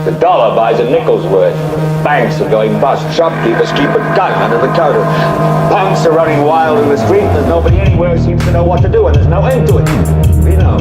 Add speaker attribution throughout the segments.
Speaker 1: The dollar buys a nickel's worth. Banks are going bust. Shopkeepers keep a gun under the counter. Punks are running wild in the street. There's nobody anywhere who seems to know what to do, and there's no end to it. We know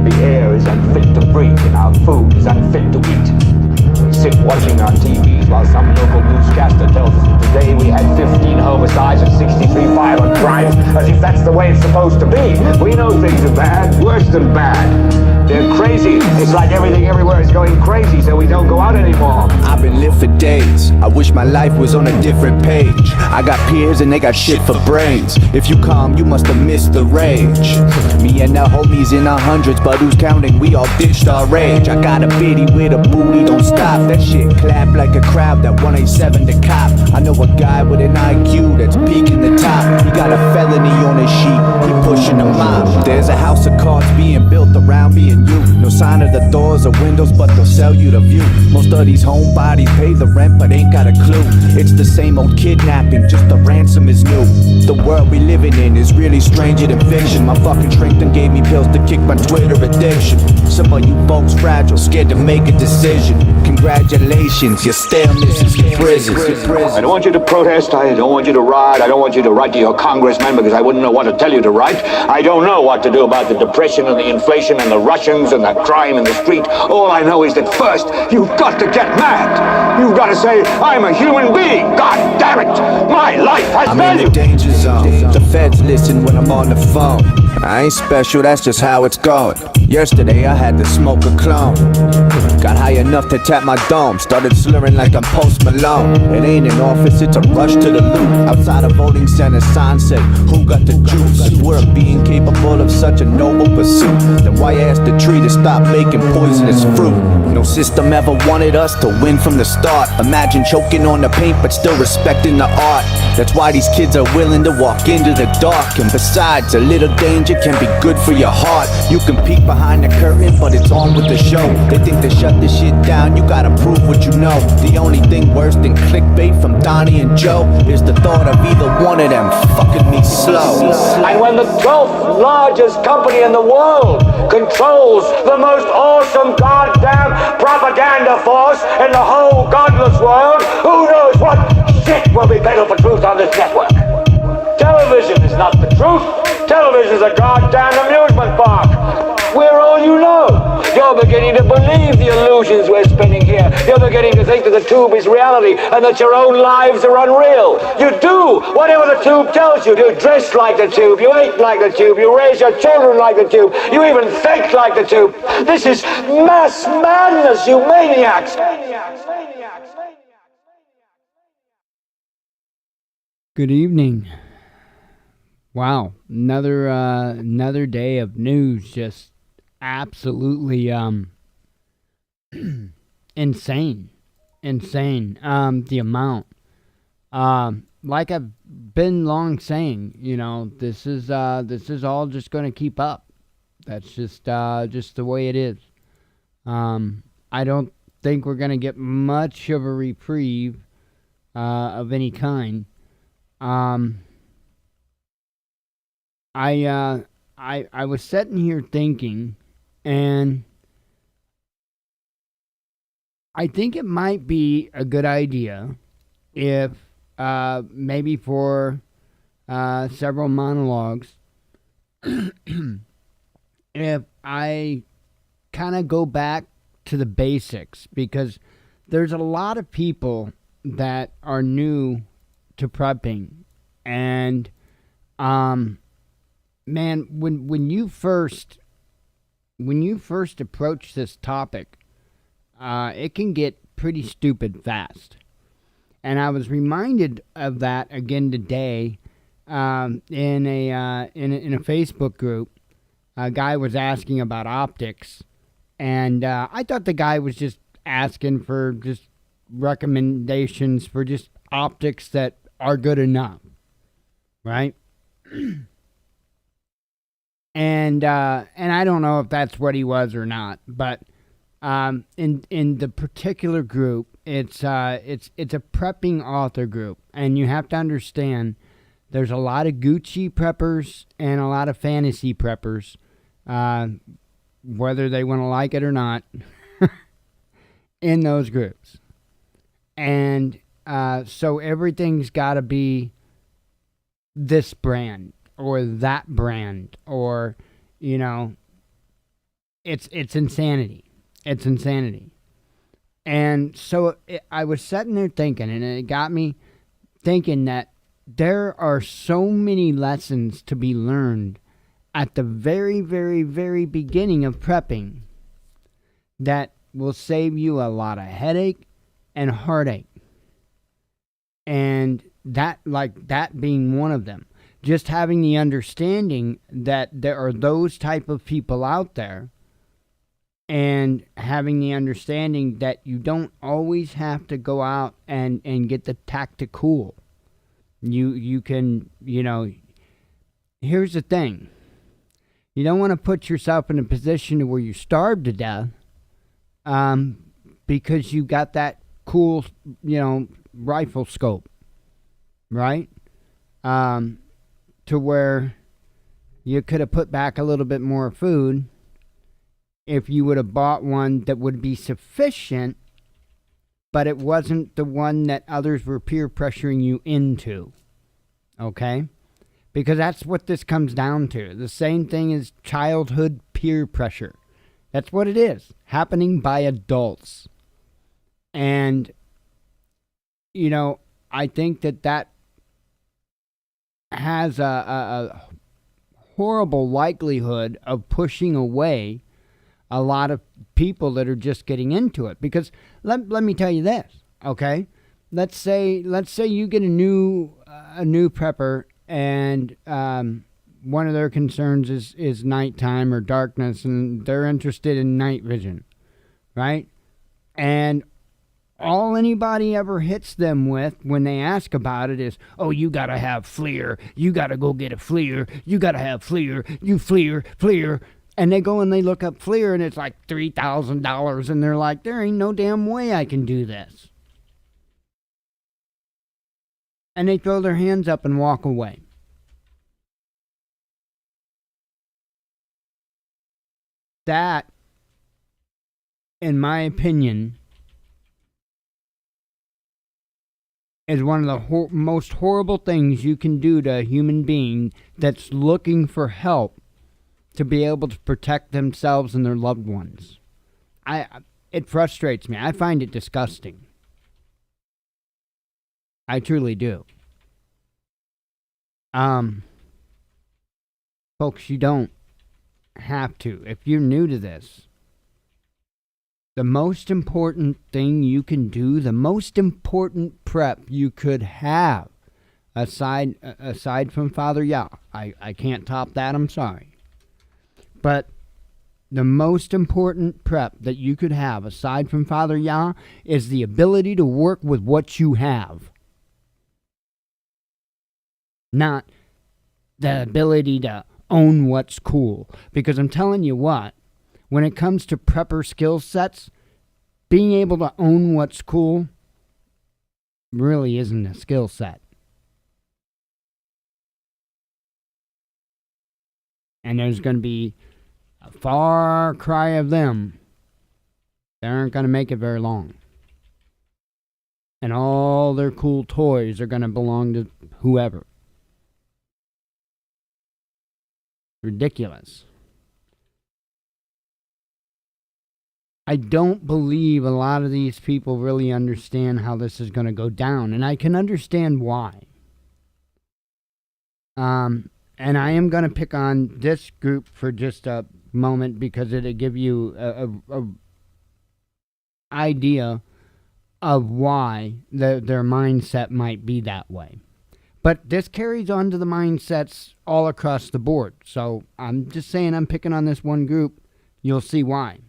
Speaker 1: the air is unfit to breathe, and our food is unfit to eat. We sit watching our TVs while some local newscaster tells us that today we had 15 homicides and 63 violent crimes, as if that's the way it's supposed to be. We know things are bad, worse than bad. They're crazy. It's like everything everywhere is going crazy, so we don't go out anymore.
Speaker 2: I've been lit for days. I wish my life was on a different page. I got peers and they got shit for brains. If you calm, you must have missed the rage. Me and the homies in our hundreds, but who's counting? We all ditched our rage. I got a biddy with a booty, don't stop. That shit clap like a crowd, that 187 the cop. I know a guy with an IQ that's peaking the top. He got a felony on his sheet, he pushing a mob. There's a house of cards being built around me and you. No sign of the doors or windows, but they'll sell you the view. Most of these homebodies pay the rent, but ain't got a clue. It's the same old kidnapping, just the ransom is new. The world we living in is really stranger than fiction. My fucking strength done gave me pills to kick my Twitter addiction. Some of you folks fragile, scared to make a decision. Congratulations, your staleness is your prison.
Speaker 1: I don't want you to protest, I don't want you to riot, I don't want you to write to your congressman because I wouldn't know what to tell you to write. I don't know what to do about the depression and the inflation and the Russians and the crime in the street. All I know is that first, you've got to get mad. You've got to say, I'm a human being. God damn it, my life has
Speaker 2: I'm
Speaker 1: value.
Speaker 2: in the danger zone. The feds listen when I'm on the phone. I ain't special, that's just how it's going. Yesterday I had to smoke a clone. Got high enough to tap my dome. Started slurring like I'm Post Malone. It ain't an office, it's a rush to the loot. Outside a voting center, sign said, who got the juice? If we're a being capable of such a noble pursuit, then why ask the tree to stop making poisonous fruit? No system ever wanted us to win from the start. Imagine choking on the paint but still respecting the art. That's why these kids are willing to walk into the dark. And besides, a little danger can be good for your heart. You can peek behind the curtain, but it's on with the show. They think to shut this shit down, you gotta prove what you know. The only thing worse than clickbait from Donnie and Joe is the thought of either one of them fucking me slow.
Speaker 1: And when the 12th largest company in the world controls the most awesome goddamn propaganda force in the whole godless world, who knows what shit will be peddled for truth on this network? Television is not the truth. Television is a goddamn amusement park. We're all you know. You're beginning to believe the illusions we're spinning here. You're beginning to think that the tube is reality and that your own lives are unreal. You do whatever the tube tells you. You dress like the tube. You eat like the tube. You raise your children like the tube. You even think like the tube. This is mass madness, you maniacs.
Speaker 3: Good evening. Wow, another day of news, just absolutely insane. The amount. Like I've been long saying, you know, this is all just going to keep up. That's just the way it is. I don't think we're going to get much of a reprieve of any kind. I was sitting here thinking, and I think it might be a good idea if maybe for several monologues, if I kind of go back to the basics, because there's a lot of people that are new to prepping, and man, when you first approach this topic, it can get pretty stupid fast. And I was reminded of that again today in a Facebook group. A guy was asking about optics, and I thought the guy was just asking for just recommendations for just optics that are good enough, right? And I don't know if that's what he was or not, but in the particular group, it's a prepping author group, and you have to understand there's a lot of Gucci preppers and a lot of fantasy preppers, whether they want to like it or not. in those groups. And so everything's got to be this brand or that brand, or, you know, it's insanity. It's insanity. And so I was sitting there thinking, and it got me thinking that there are so many lessons to be learned at the very, very, very beginning of prepping that will save you a lot of headache and heartache. And that being one of them. Just having the understanding that there are those type of people out there, and having the understanding that you don't always have to go out and get the tactical. You can, you know, here's the thing. You don't want to put yourself in a position where you starve to death because you got that cool, you know, rifle scope, right? To where you could have put back a little bit more food if you would have bought one that would be sufficient, but it wasn't the one that others were peer pressuring you into. Okay? Because that's what this comes down to. The same thing as childhood peer pressure. That's what it is, happening by adults. And, you know, I think that has a horrible likelihood of pushing away a lot of people that are just getting into it. Because let me tell you this, okay? Let's say you get a new prepper, and one of their concerns is nighttime or darkness, and they're interested in night vision, right? And all anybody ever hits them with when they ask about it is, oh, you got to have FLIR. You got to go get a FLIR. You got to have FLIR. You FLIR. And they go and they look up FLIR, and it's like $3,000. And they're like, there ain't no damn way I can do this. And they throw their hands up and walk away. That, in my opinion, is one of the most horrible things you can do to a human being that's looking for help to be able to protect themselves and their loved ones. It frustrates me. I find it disgusting. I truly do. Folks, you don't have to. If you're new to this, the most important thing you can do, the most important prep you could have, aside from Father Yah, I can't top that, I'm sorry. But the most important prep that you could have, aside from Father Yah, is the ability to work with what you have. Not the ability to own what's cool. Because I'm telling you what, when it comes to prepper skill sets, being able to own what's cool really isn't a skill set. And there's going to be a far cry of them that aren't going to make it very long. And all their cool toys are going to belong to whoever. Ridiculous. I don't believe a lot of these people really understand how this is going to go down, and I can understand why. And I am going to pick on this group for just a moment because it'll give you a idea of why their mindset might be that way. But this carries on to the mindsets all across the board. So I'm just saying I'm picking on this one group. You'll see why.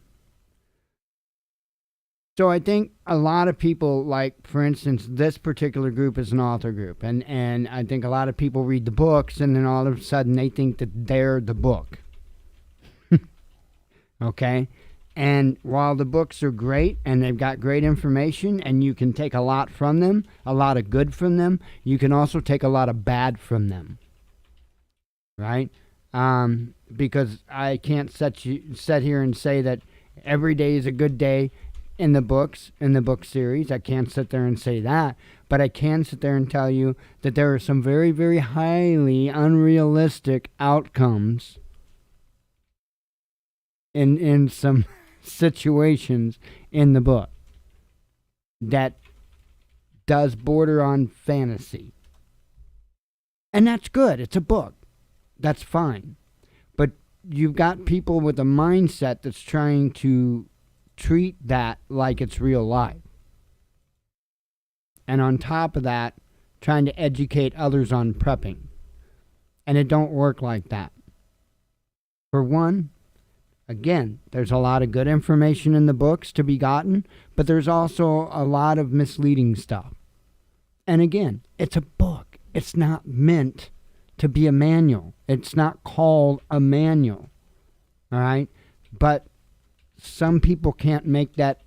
Speaker 3: So I think a lot of people, like, for instance, this particular group is an author group. And I think a lot of people read the books, and then all of a sudden they think that they're the book. Okay? And while the books are great, and they've got great information, and you can take a lot from them, a lot of good from them, you can also take a lot of bad from them. Right? Because I can't sit here and say that every day is a good day, in the books, in the book series. I can't sit there and say that, but I can sit there and tell you that there are some very, very highly unrealistic outcomes in some situations in the book that does border on fantasy. And that's good. It's a book. That's fine. But you've got people with a mindset that's trying to treat that like it's real life. And on top of that, trying to educate others on prepping. And it don't work like that. For one, again, there's a lot of good information in the books to be gotten, but there's also a lot of misleading stuff. And again, it's a book. It's not meant to be a manual. It's not called a manual. All right? But some people can't make that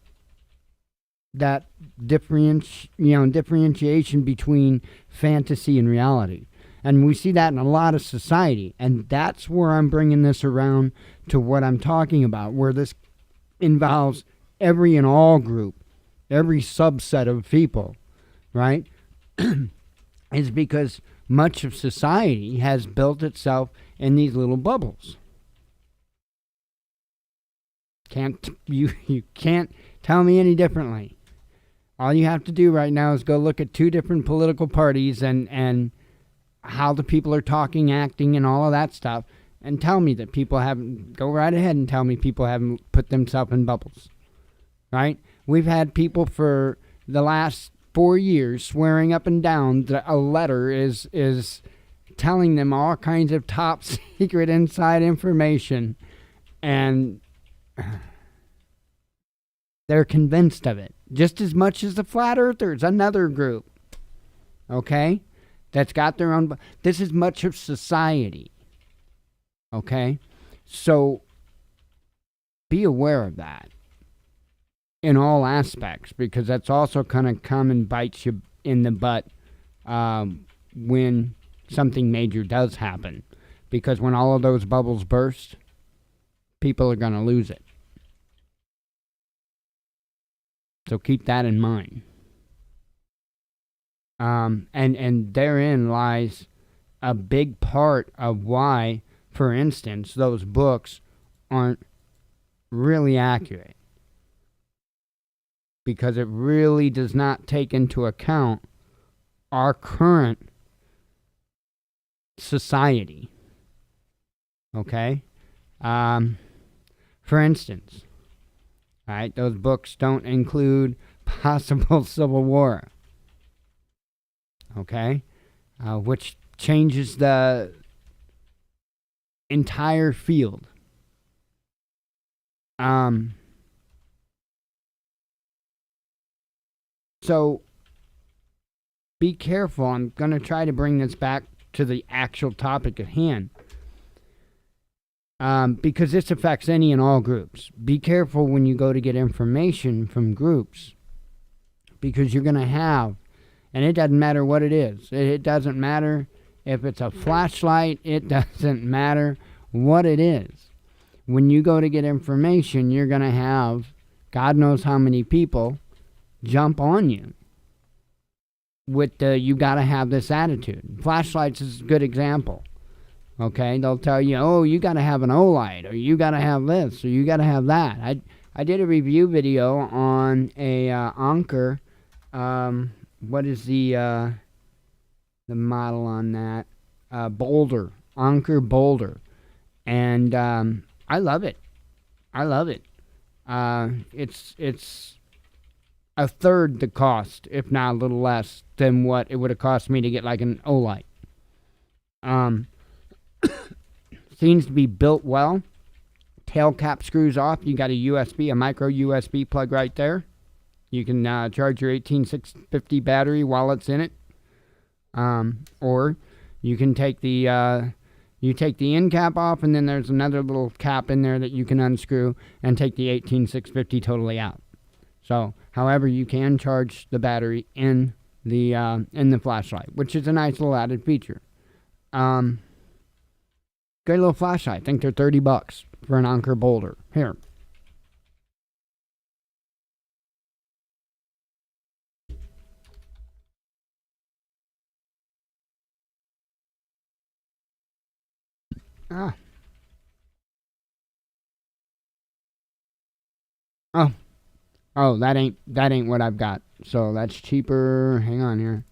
Speaker 3: differentiation between fantasy and reality. And we see that in a lot of society. And that's where I'm bringing this around to what I'm talking about, where this involves every and all group, every subset of people, right? Is because much of society has built itself in these little bubbles. You can't tell me any differently. All you have to do right now is go look at two different political parties and how the people are talking, acting, and all of that stuff, and tell me that people haven't, go right ahead and tell me people haven't put themselves in bubbles, right? We've had people for the last 4 years swearing up and down that a letter is telling them all kinds of top secret inside information, and they're convinced of it. Just as much as the Flat Earthers, another group, okay, that's got their own. This is much of society, okay? So be aware of that in all aspects, because that's also kind of come and bites you in the butt when something major does happen. Because when all of those bubbles burst, people are going to lose it. So keep that in mind. And therein lies a big part of why, for instance, those books aren't really accurate. Because it really does not take into account our current society. Okay? For instance, right, those books don't include possible civil war. Okay? Which changes the entire field. So, be careful. I'm going to try to bring this back to the actual topic at hand. Because this affects any and all groups. Be careful when you go to get information from groups. Because you're going to have, and it doesn't matter what it is. It doesn't matter if it's a flashlight. It doesn't matter what it is. When you go to get information, you're going to have God knows how many people jump on you with the you got to have this attitude. Flashlights is a good example. Okay, they'll tell you, oh, you got to have an O-light, or you got to have this, or you got to have that. I did a review video on a Anker. What is the model on that? Boulder, Anker Boulder, and I love it. I love it. It's a third the cost, if not a little less, than what it would have cost me to get like an O-light. Seems to be built well. Tail cap screws off. You got a micro USB plug right there. You can charge your 18650 battery while it's in it. Or you can take the end cap off, and then there's another little cap in there that you can unscrew and take the 18650 totally out. So, however, you can charge the battery in the flashlight, which is a nice little added feature. Great little flashlight. I think they're $30 for an Anker Boulder. Here. Ah. Oh. Oh, that ain't what I've got. So that's cheaper. Hang on here.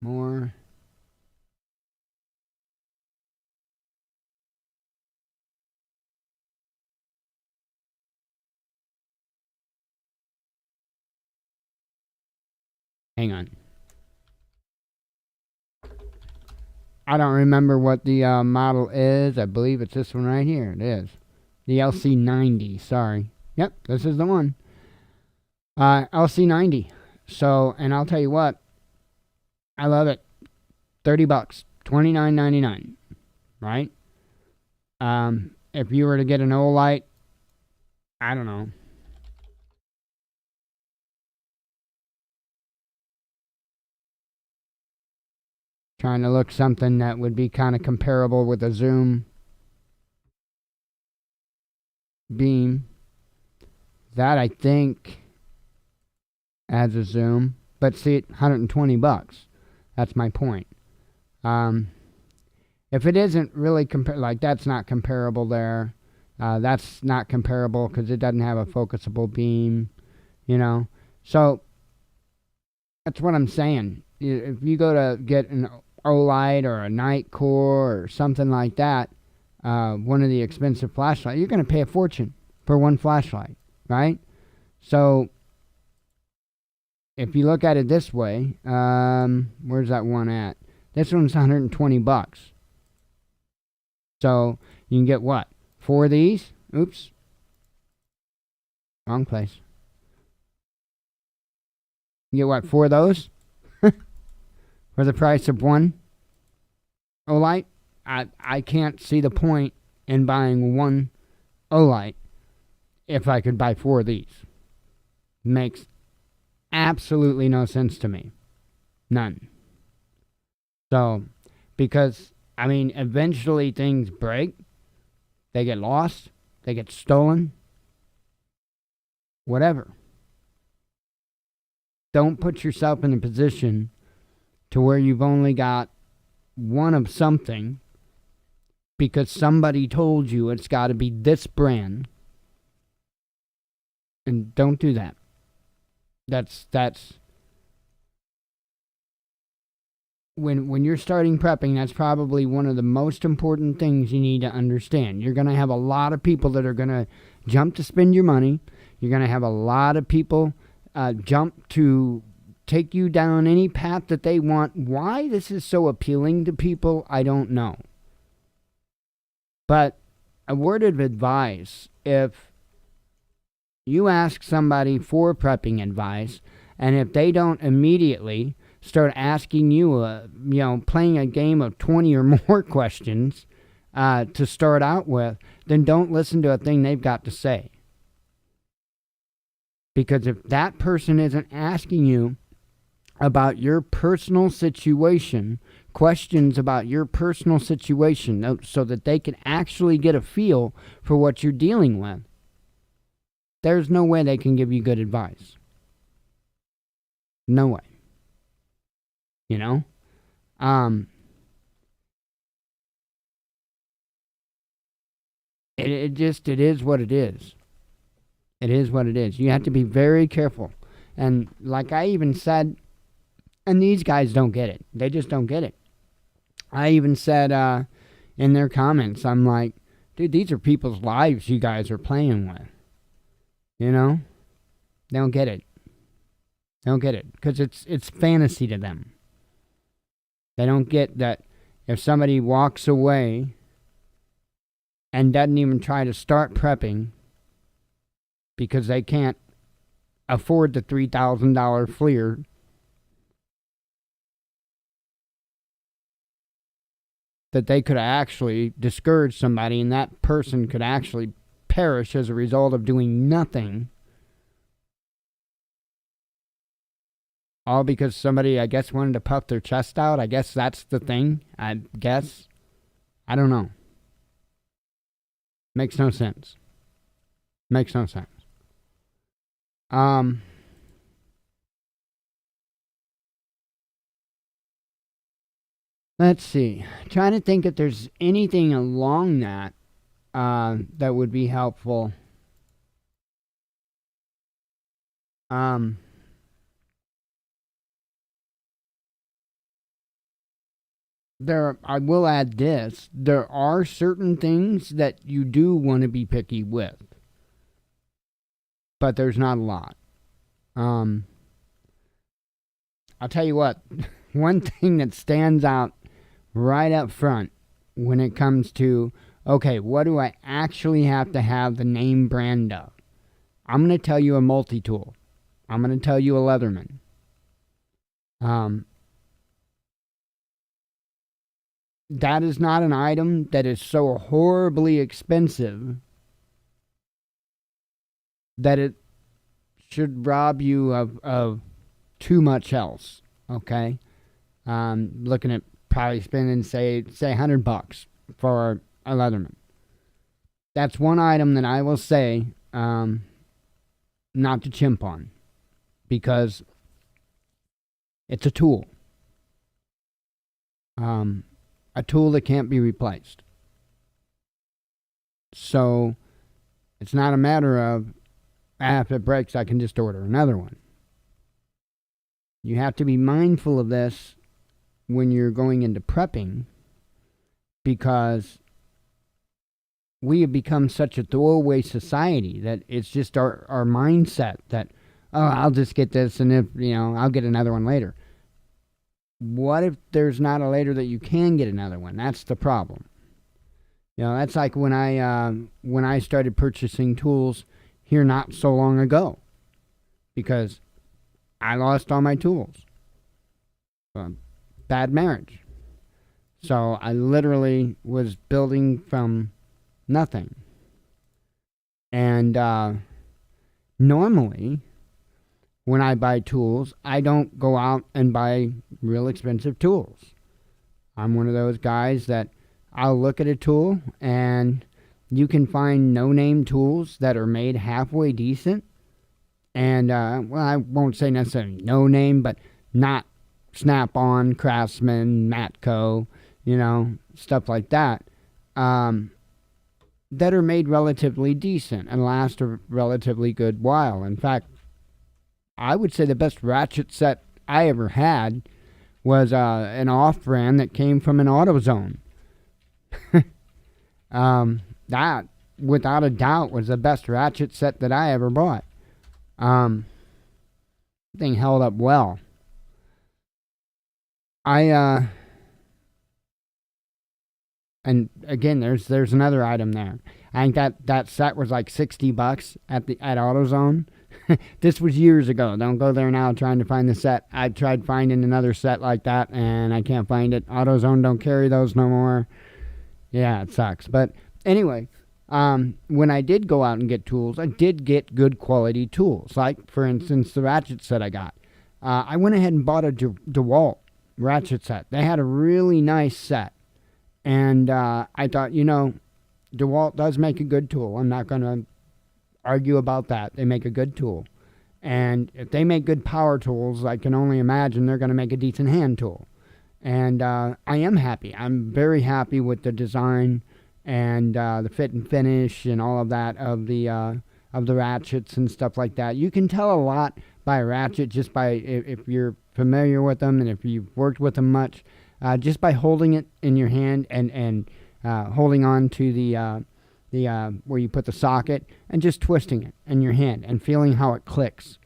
Speaker 3: More. Hang on. I don't remember what the model is. I believe it's this one right here. It is. The LC90. Sorry. Yep, this is the one. LC90. So, and I'll tell you what. I love it. $30. $29.99. Right? If you were to get an Olight, I don't know. Trying to look something that would be kind of comparable with a zoom beam. That I think adds a zoom. But see, $120. That's my point. If it isn't really like that's not comparable there. That's not comparable because it doesn't have a focusable beam, you know. So that's what I'm saying. If you go to get an Olight or a Night Core or something like that, one of the expensive flashlights, you're going to pay a fortune for one flashlight, right? So if you look at it this way, where's that one at? This one's $120. So you can get what? 4 of these? Oops. Wrong place. You get what? 4 of those? For the price of one Olight? I can't see the point in buying one Olight if I could buy 4 of these. Makes absolutely no sense to me. None. So, because, I mean, eventually things break. They get lost. They get stolen. Whatever. Don't put yourself in a position to where you've only got one of something because somebody told you it's got to be this brand. And don't do that. That's when you're starting prepping, that's probably one of the most important things you need to understand. You're going to have a lot of people that are going to jump to spend your money. You're going to have a lot of people jump to take you down any path that they want. Why this is so appealing to people, I don't know. But a word of advice, if you ask somebody for prepping advice, and if they don't immediately start asking you, playing a game of 20 or more questions to start out with, then don't listen to a thing they've got to say. Because if that person isn't asking you about your personal situation, questions about your personal situation, so that they can actually get a feel for what you're dealing with, there's no way they can give you good advice. No way. You know? It is what it is. It is what it is. You have to be very careful. And like I even said, and these guys don't get it. They just don't get it. I even said in their comments, I'm like, dude, these are people's lives you guys are playing with. You know? They don't get it. They don't get it. Because it's fantasy to them. They don't get that if somebody walks away and doesn't even try to start prepping because they can't afford the $3,000 FLIR, that they could actually discourage somebody and that person could actually perish as a result of doing nothing. All because somebody, I guess, wanted to puff their chest out. I guess that's the thing. I guess. I don't know. Makes no sense. Makes no sense. Let's see. Trying to think if there's anything along that that would be helpful. I will add this. There are certain things that you do want to be picky with, but there's not a lot. I'll tell you what. One thing that stands out right up front when it comes to, okay, what do I actually have to have the name brand of? I'm going to tell you a multi-tool. I'm going to tell you a Leatherman. That is not an item that is so horribly expensive that it should rob you of too much else. Okay? Looking at probably spending, say $100 for a Leatherman. That's one item that I will say not to chimp on, because it's a tool. A tool that can't be replaced. So it's not a matter of, if it breaks, I can just order another one. You have to be mindful of this when you're going into prepping, because we have become such a throwaway society that it's just our mindset that, oh, I'll just get this, and if, I'll get another one later. What if there's not a later that you can get another one? That's the problem. That's like when I started purchasing tools here not so long ago, because I lost all my tools. Bad marriage. So I literally was building from nothing. And normally, when I buy tools, I don't go out and buy real expensive tools. I'm one of those guys that I'll look at a tool, and you can find no-name tools that are made halfway decent. And, I won't say necessarily no-name, but not Snap-on, Craftsman, Matco, stuff like that, that are made relatively decent and last a relatively good while. In fact, I would say the best ratchet set I ever had was an off-brand that came from an AutoZone. That, without a doubt, was the best ratchet set that I ever bought. Thing held up well. And again, there's another item there. I think that set was like $60 at AutoZone. This was years ago. Don't go there now trying to find the set. I tried finding another set like that, and I can't find it. AutoZone don't carry those no more. Yeah, it sucks. But anyway, when I did go out and get tools, I did get good quality tools. Like, for instance, the ratchet set I got. I went ahead and bought a DeWalt ratchet set. They had a really nice set. And I thought, DeWalt does make a good tool. I'm not going to argue about that. They make a good tool. And if they make good power tools, I can only imagine they're going to make a decent hand tool. And I am happy. I'm very happy with the design and the fit and finish and all of that of the ratchets and stuff like that. You can tell a lot by a ratchet just by, if you're familiar with them and if you've worked with them much, just by holding it in your hand and holding on to the where you put the socket and just twisting it in your hand and feeling how it clicks.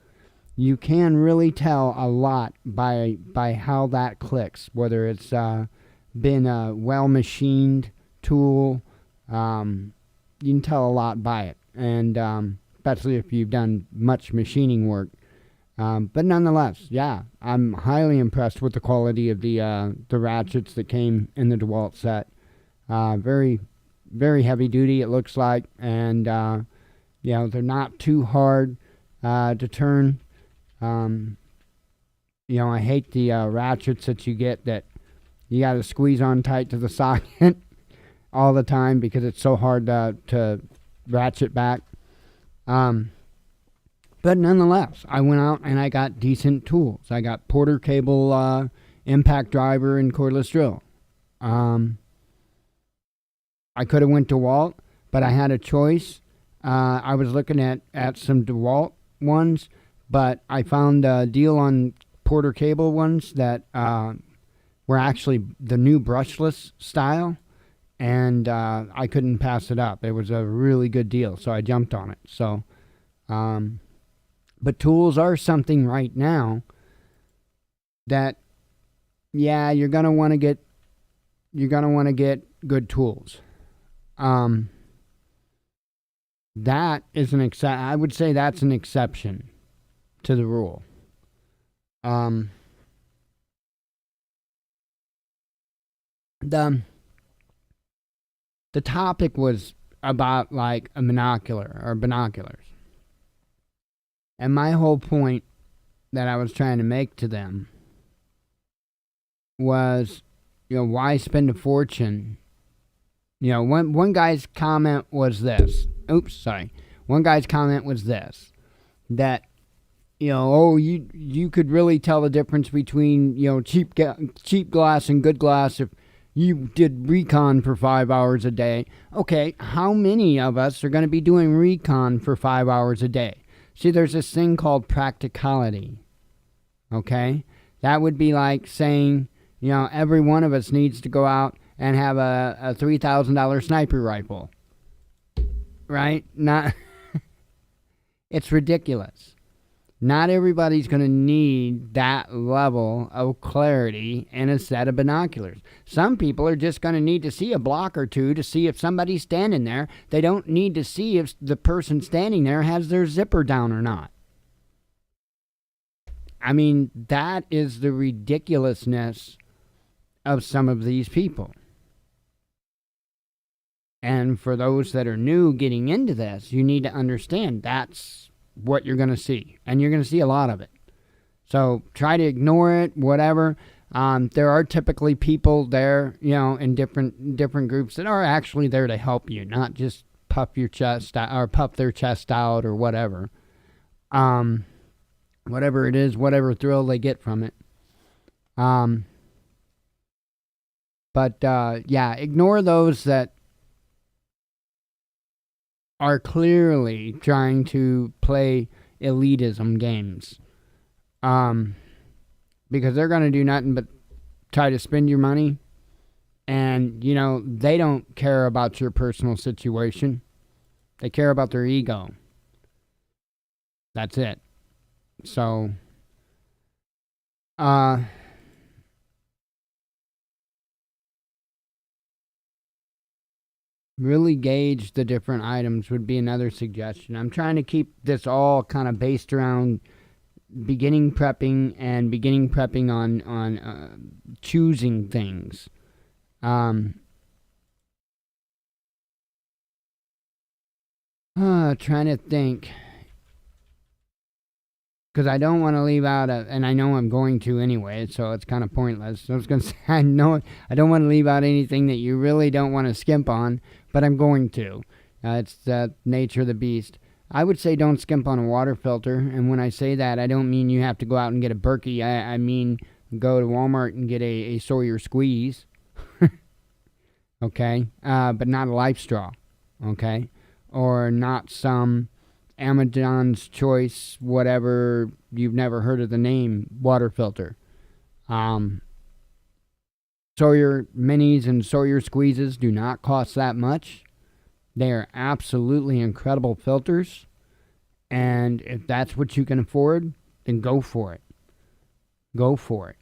Speaker 3: You can really tell a lot by how that clicks, whether it's been a well-machined tool. You can tell a lot by it, and especially if you've done much machining work. But nonetheless, yeah, I'm highly impressed with the quality of the ratchets that came in the DeWalt set. Very, very heavy duty, it looks like, and they're not too hard to turn. I hate the ratchets that you get that you got to squeeze on tight to the socket all the time because it's so hard to ratchet back. But nonetheless, I went out and I got decent tools. I got Porter cable impact driver and cordless drill. I could have went DeWalt, but I had a choice. I was looking at some DeWalt ones, but I found a deal on Porter Cable ones that were actually the new brushless style, and I couldn't pass it up. It was a really good deal, so I jumped on it. So, but tools are something right now that, yeah, you're gonna want to get good tools. That is I would say that's an exception to the rule. The topic was about like a binocular or binoculars. And my whole point that I was trying to make to them was, why spend a fortune? One guy's comment was this. One guy's comment was this, that, you could really tell the difference between, cheap glass and good glass if you did recon for 5 hours a day. Okay, how many of us are going to be doing recon for 5 hours a day? See, there's this thing called practicality. Okay? That would be like saying, every one of us needs to go out and have a $3,000 sniper rifle. Right? It's ridiculous. Not everybody's going to need that level of clarity in a set of binoculars. Some people are just going to need to see a block or two to see if somebody's standing there. They don't need to see if the person standing there has their zipper down or not. I mean, that is the ridiculousness of some of these people. And for those that are new getting into this, you need to understand that's what you're going to see. And you're going to see a lot of it. So try to ignore it, whatever. There are typically people there, in different groups that are actually there to help you, not just puff your chest or puff their chest out or whatever. Whatever it is, whatever thrill they get from it. Ignore those that are clearly trying to play elitism games. Because they're going to do nothing but try to spend your money. And, they don't care about your personal situation. They care about their ego. That's it. So, really gauge the different items would be another suggestion. I'm trying to keep this all kind of based around beginning prepping on choosing things. Trying to think, because I don't want to leave out and I know I'm going to anyway, so it's kind of pointless. I was going to say, I don't want to leave out anything that you really don't want to skimp on, but I'm going to. It's the nature of the beast. I would say don't skimp on a water filter, and when I say that, I don't mean you have to go out and get a Berkey. I mean go to Walmart and get a Sawyer Squeeze, okay? But not a Life Straw, okay? Or not some Amazon's Choice, whatever, you've never heard of the name, water filter. Sawyer Minis and Sawyer Squeezes do not cost that much. They are absolutely incredible filters. And if that's what you can afford, then go for it. Go for it.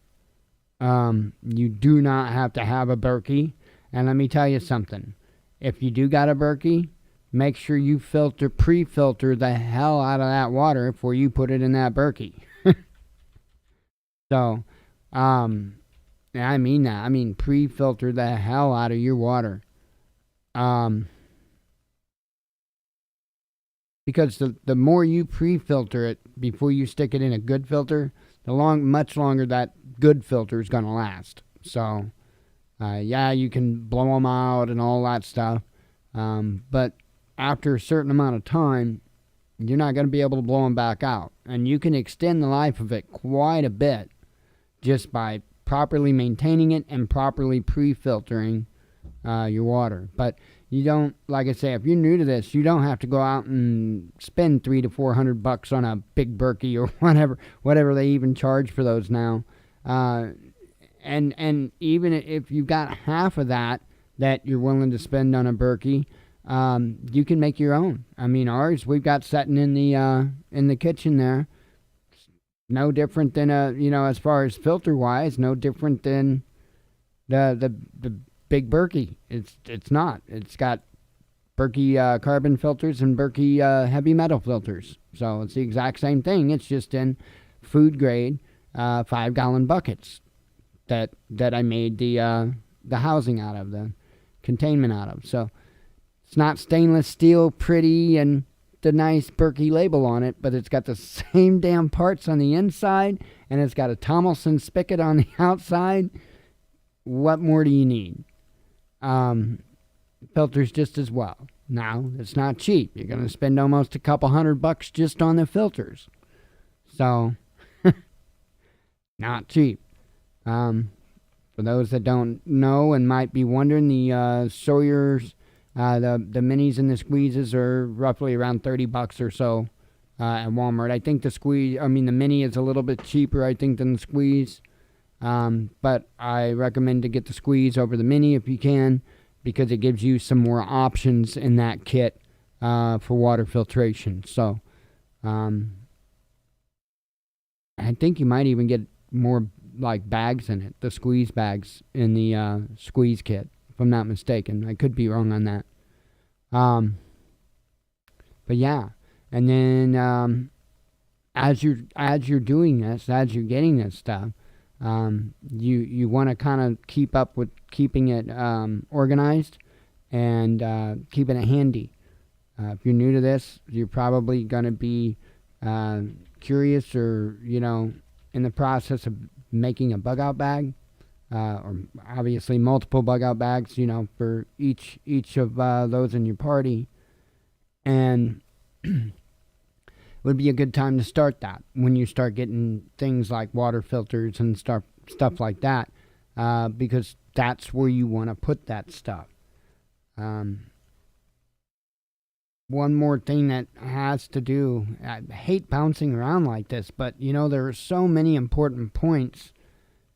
Speaker 3: You do not have to have a Berkey. And let me tell you something. If you do got a Berkey, make sure you pre-filter the hell out of that water before you put it in that Berkey. So, I mean that. I mean, pre-filter the hell out of your water. Because the more you pre-filter it before you stick it in a good filter, much longer that good filter is going to last. So, you can blow them out and all that stuff. But after a certain amount of time, you're not going to be able to blow them back out. And you can extend the life of it quite a bit just by properly maintaining it and properly pre-filtering your water. But you don't, like I say, if you're new to this, you don't have to go out and spend $300 to $400 on a big Berkey or whatever they even charge for those now. And even if you've got half of that you're willing to spend on a Berkey, you can make your own. I mean, ours we've got sitting in the kitchen there. No different than as far as filter wise, no different than the big Berkey. It's not. It's got Berkey carbon filters and Berkey heavy metal filters. So it's the exact same thing. It's just in food grade 5-gallon buckets that I made the housing out of, the containment out of. So it's not stainless steel pretty and the nice Berkey label on it, but it's got the same damn parts on the inside, and it's got a Tomlinson spigot on the outside. What more do you need? Filters just as well. Now, it's not cheap. You're going to spend almost a couple $100 just on the filters. So, not cheap. For those that don't know and might be wondering, the Sawyer's, the minis and the squeezes are roughly around $30 or so at Walmart. I think the mini is a little bit cheaper, I think, than the squeeze. But I recommend to get the squeeze over the mini if you can, because it gives you some more options in that kit for water filtration. So I think you might even get more like bags in it, the squeeze bags in the squeeze kit, if I'm not mistaken. I could be wrong on that. But yeah, and then as you're doing this, as you're getting this stuff, you want to kind of keep up with keeping it organized and keeping it handy. If you're new to this, you're probably going to be curious or in the process of making a bug out bag, or obviously multiple bug out bags, for each of those in your party. And it would be a good time to start that when you start getting things like water filters and stuff like that, because that's where you want to put that stuff. One more thing that has to do, I hate bouncing around like this, but there are so many important points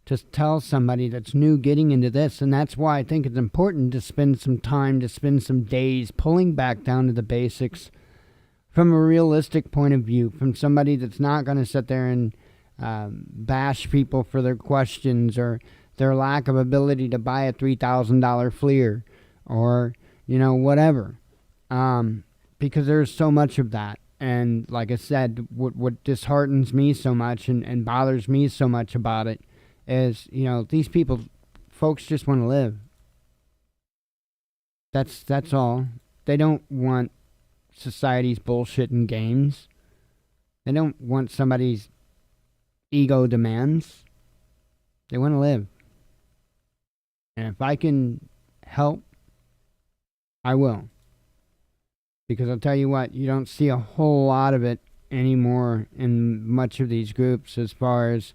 Speaker 3: to tell somebody that's new getting into this, and that's why I think it's important to spend some time, to spend some days pulling back down to the basics from a realistic point of view, from somebody that's not going to sit there and bash people for their questions or their lack of ability to buy a $3,000 FLIR or whatever. Because there's so much of that. And like I said, what disheartens me so much and bothers me so much about it is, these folks just want to live. That's all. They don't want society's bullshit and games. They don't want somebody's ego demands. They want to live. And if I can help, I will. Because I'll tell you what, you don't see a whole lot of it anymore in much of these groups as far as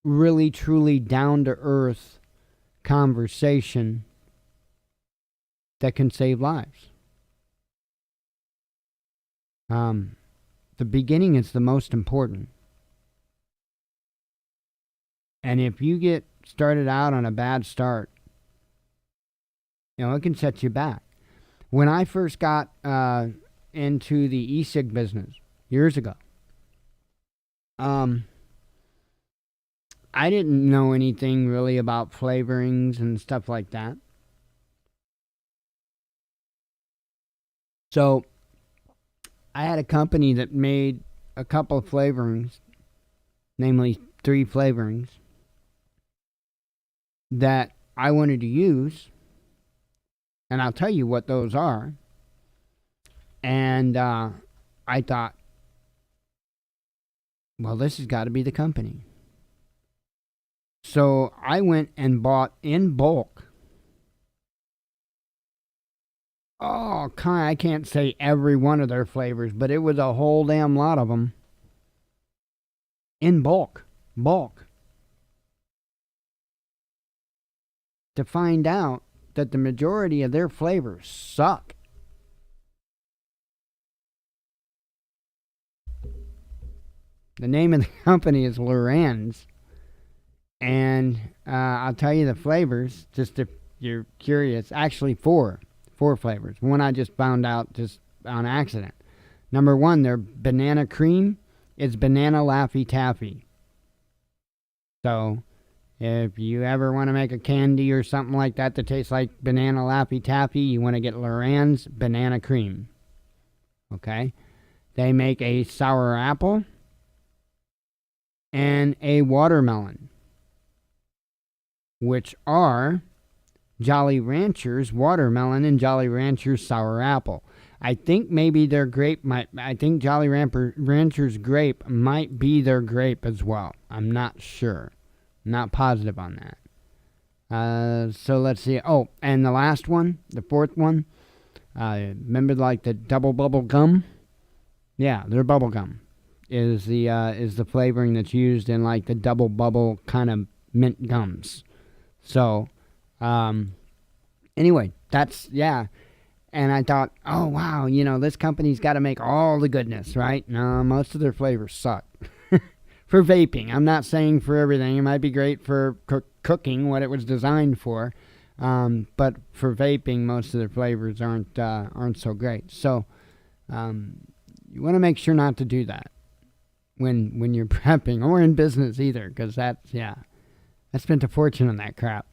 Speaker 3: really, truly down-to-earth conversation that can save lives. The beginning is the most important. And if you get started out on a bad start, it can set you back. When I first got into the e-cig business years ago, I didn't know anything really about flavorings and stuff like that. So I had a company that made a couple of flavorings, namely 3 flavorings, that I wanted to use. And I'll tell you what those are. And I thought, well, this has got to be the company. So I went and bought in bulk. I can't say every one of their flavors, but it was a whole damn lot of them. In bulk. to find out that the majority of their flavors suck. The name of the company is Resigns, and I'll tell you the flavors, just if you're curious. Actually, four flavors. One I just found out just on accident. Number one, their banana cream is banana Laffy Taffy. So, if you ever want to make a candy or something like that tastes like banana Laffy Taffy, you want to get Loran's banana cream. Okay? They make a sour apple and a watermelon, which are Jolly Ranchers watermelon and Jolly Ranchers sour apple. I think maybe their grape I think Jolly Ranchers grape might be their grape as well. I'm not sure. Not positive on that. So let's see. Oh, and the last one, the fourth one, remember like the double bubble gum? Yeah, their bubble gum is the flavoring that's used in like the double bubble kind of mint gums. So, anyway, that's, yeah. And I thought, oh, wow, this company's got to make all the goodness, right? No, most of their flavors suck. For vaping. I'm not saying for everything. It might be great for cooking, what it was designed for. But for vaping, most of their flavors aren't so great. So, you want to make sure not to do that when you're prepping or in business either, because I spent a fortune on that crap.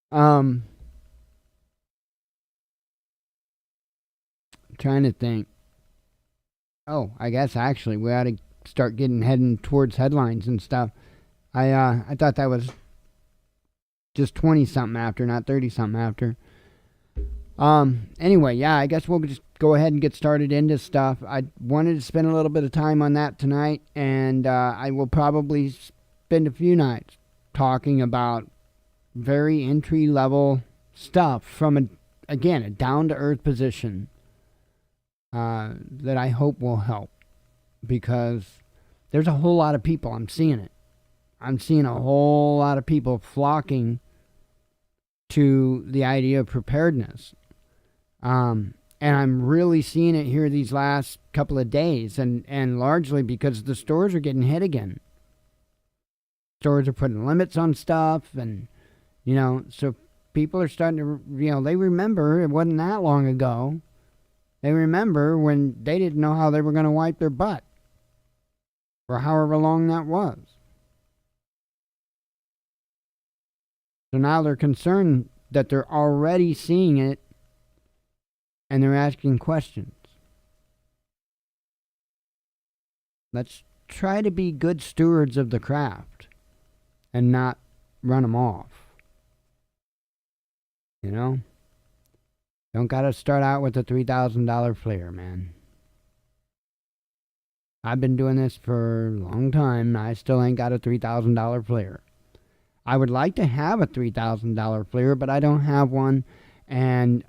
Speaker 3: I'm trying to think. Oh, I guess actually we ought to start heading towards headlines and stuff. I thought that was just 20-something after, not 30-something after. Anyway, yeah, I guess we'll just go ahead and get started into stuff. I wanted to spend a little bit of time on that tonight, and I will probably spend a few nights talking about very entry-level stuff from, a down-to-earth position that I hope will help, because there's a whole lot of people, I'm seeing it. I'm seeing a whole lot of people flocking to the idea of preparedness. And I'm really seeing it here these last couple of days, and largely because the stores are getting hit again. Stores are putting limits on stuff, and, so people are starting to, they remember it wasn't that long ago. They remember when they didn't know how they were going to wipe their butt, for however long that was. So now they're concerned that they're already seeing it, and they're asking questions. Let's try to be good stewards of the craft and not run them off. Don't gotta start out with a $3,000 flare, man. I've been doing this for a long time, and I still ain't got a $3,000 flare. I would like to have a $3,000 flare, but I don't have one, and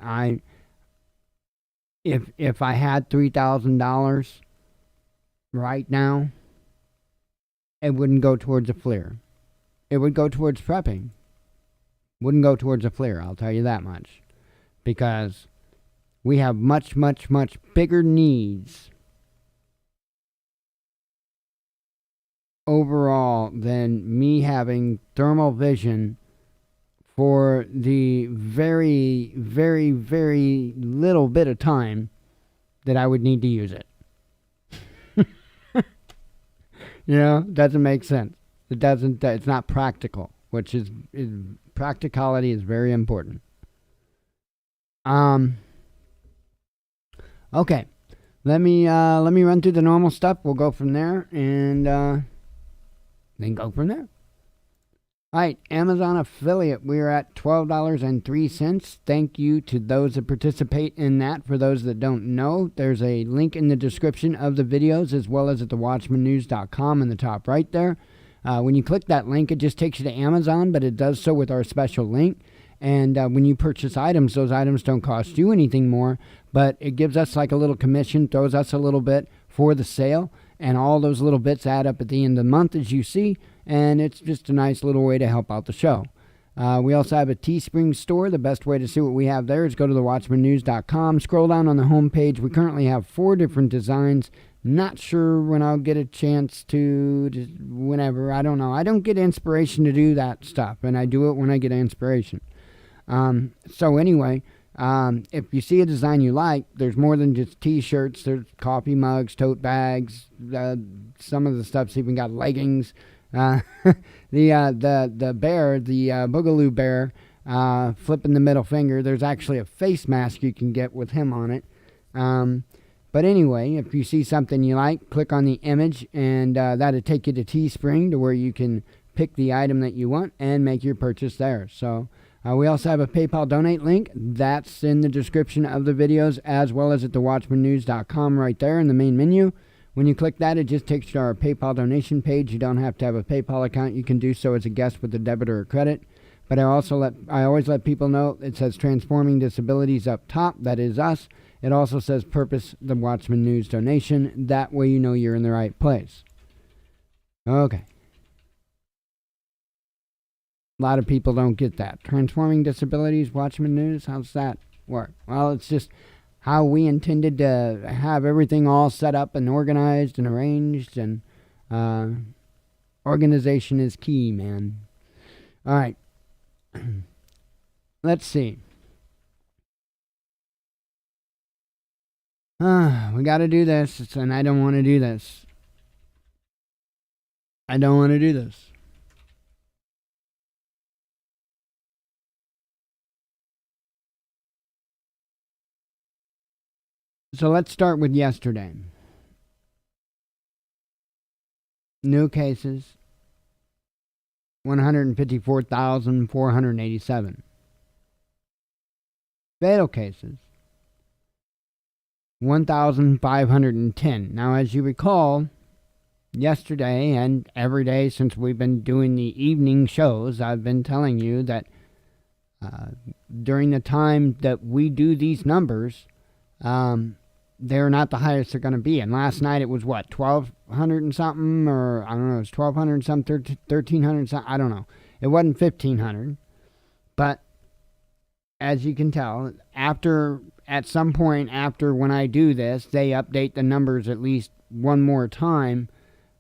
Speaker 3: if I had $3,000 right now, it wouldn't go towards a flare. It would go towards prepping. Wouldn't go towards a flare, I'll tell you that much. Because we have much, much, much bigger needs overall than me having thermal vision for the very, very, very little bit of time that I would need to use it. Doesn't make sense. It's not practical, which is practicality is very important. Okay. Let me run through the normal stuff. We'll go from there, and then go from there. All right, Amazon affiliate. We are at $12.03. Thank you to those that participate in that. For those that don't know, there's a link in the description of the videos, as well as at the watchmannews.com in the top right there. When you click that link, it just takes you to Amazon, but it does so with our special link. And when you purchase items, those items don't cost you anything more, but it gives us like a little commission, throws us a little bit for the sale, and all those little bits add up at the end of the month, as you see, and it's just a nice little way to help out the show. We also have a Teespring Store. The best way to see what we have there is go to thewatchmannews.com. Scroll down on the home page. We currently have 4 different designs. Not sure when I'll get a chance to whenever. I don't know. I don't get inspiration to do that stuff, and I do it when I get inspiration. So anyway, if you see a design you like, there's more than just t-shirts. There's coffee mugs, tote bags. Some of the stuff's even got leggings. The bear, the Boogaloo bear, flipping the middle finger. There's actually a face mask you can get with him on it. But anyway, if you see something you like, click on the image, and that'll take you to Teespring, to where you can pick the item that you want and make your purchase there. So we also have a PayPal donate link. That's in the description of the videos, as well as at thewatchmannews.com right there in the main menu. When you click that, it just takes you to our PayPal donation page. You don't have to have a PayPal account. You can do so as a guest with a debit or a credit. But I always let people know it says Transforming Disabilities up top. That is us. It also says Purpose the Watchman News donation. That way you know you're in the right place. Okay. A lot of people don't get that. Transforming Disabilities, Watchman News, how's that work? Well, it's just how we intended to have everything all set up and organized and arranged, and organization is key, man. All right. Let's see. We got to do this, and I don't want to do this. I don't want to do this. So let's start with yesterday. New cases, 154,487. Fatal cases, 1,510. Now, as you recall, yesterday and every day since we've been doing the evening shows, I've been telling you that during the time that we do these numbers, they're not the highest they're going to be. And last night it was what, 1,200 and something, or I don't know, it was 1,200 and something, 1,300 something, I don't know. It wasn't 1,500, but as you can tell, at some point after when I do this, they update the numbers at least one more time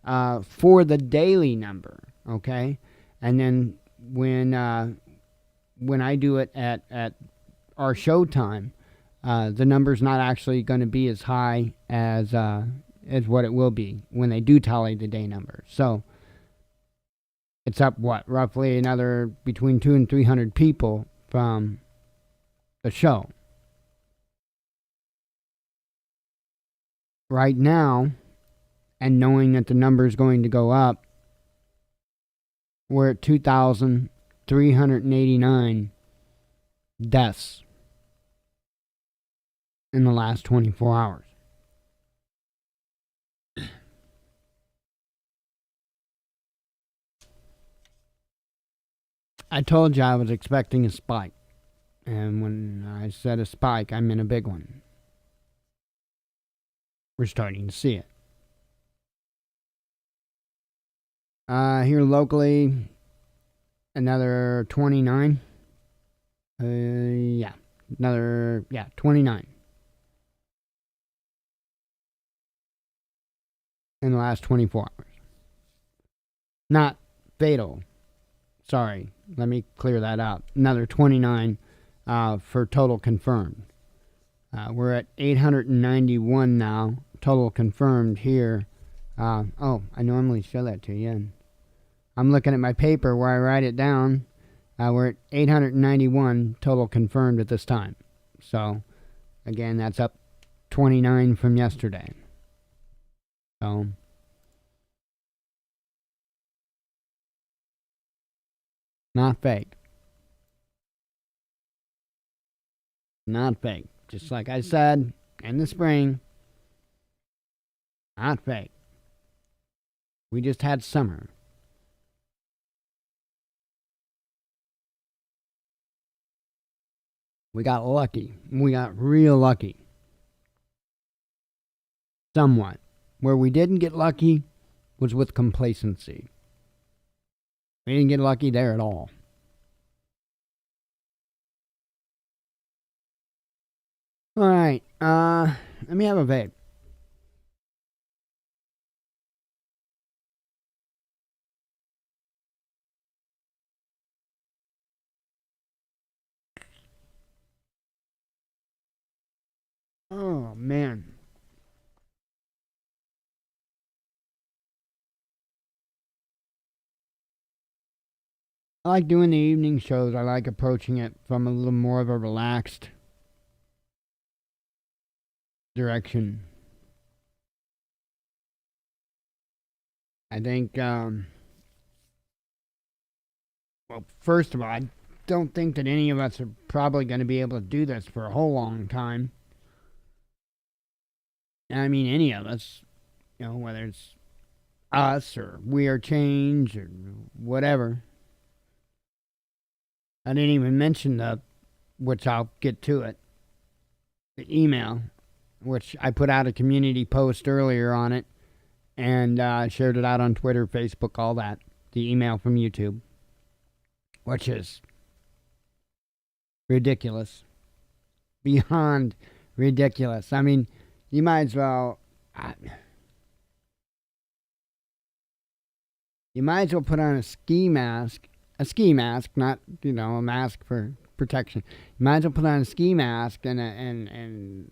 Speaker 3: for the daily number, okay? And then when I do it at our show time, the number's not actually going to be as high as what it will be when they do tally the day number. So it's up, roughly another between 200 and 300 people from the show. Right now, and knowing that the number is going to go up, we're at 2,389 deaths in the last 24 hours. I told you I was expecting a spike. And when I said a spike, I meant a big one. We're starting to see it. Here locally, another 29. 29. In the last 24 hours. Not fatal. Sorry, let me clear that out. Another 29 for total confirmed. We're at 891 now, total confirmed here. I normally show that to you. And I'm looking at my paper where I write it down. We're at 891 total confirmed at this time. So, again, that's up 29 from yesterday. So, not fake. Not fake. Just like I said in the spring, not fake. We just had summer. We got lucky. We got real lucky. Somewhat. Where we didn't get lucky was with complacency. We didn't get lucky there at all. All right. Let me have a vape. Oh, man. I like doing the evening shows. I like approaching it from a little more of a relaxed direction. I think, well, first of all, I don't think that any of us are probably going to be able to do this for a whole long time. I mean, any of us, whether it's us or We Are Change or whatever. I didn't even mention which I'll get to it, the email, which I put out a community post earlier on it and shared it out on Twitter, Facebook, all that. The email from YouTube, which is ridiculous. Beyond ridiculous. I mean, you might as well... you might as well put on a ski mask, not, a mask for protection. You might as well put on a ski mask and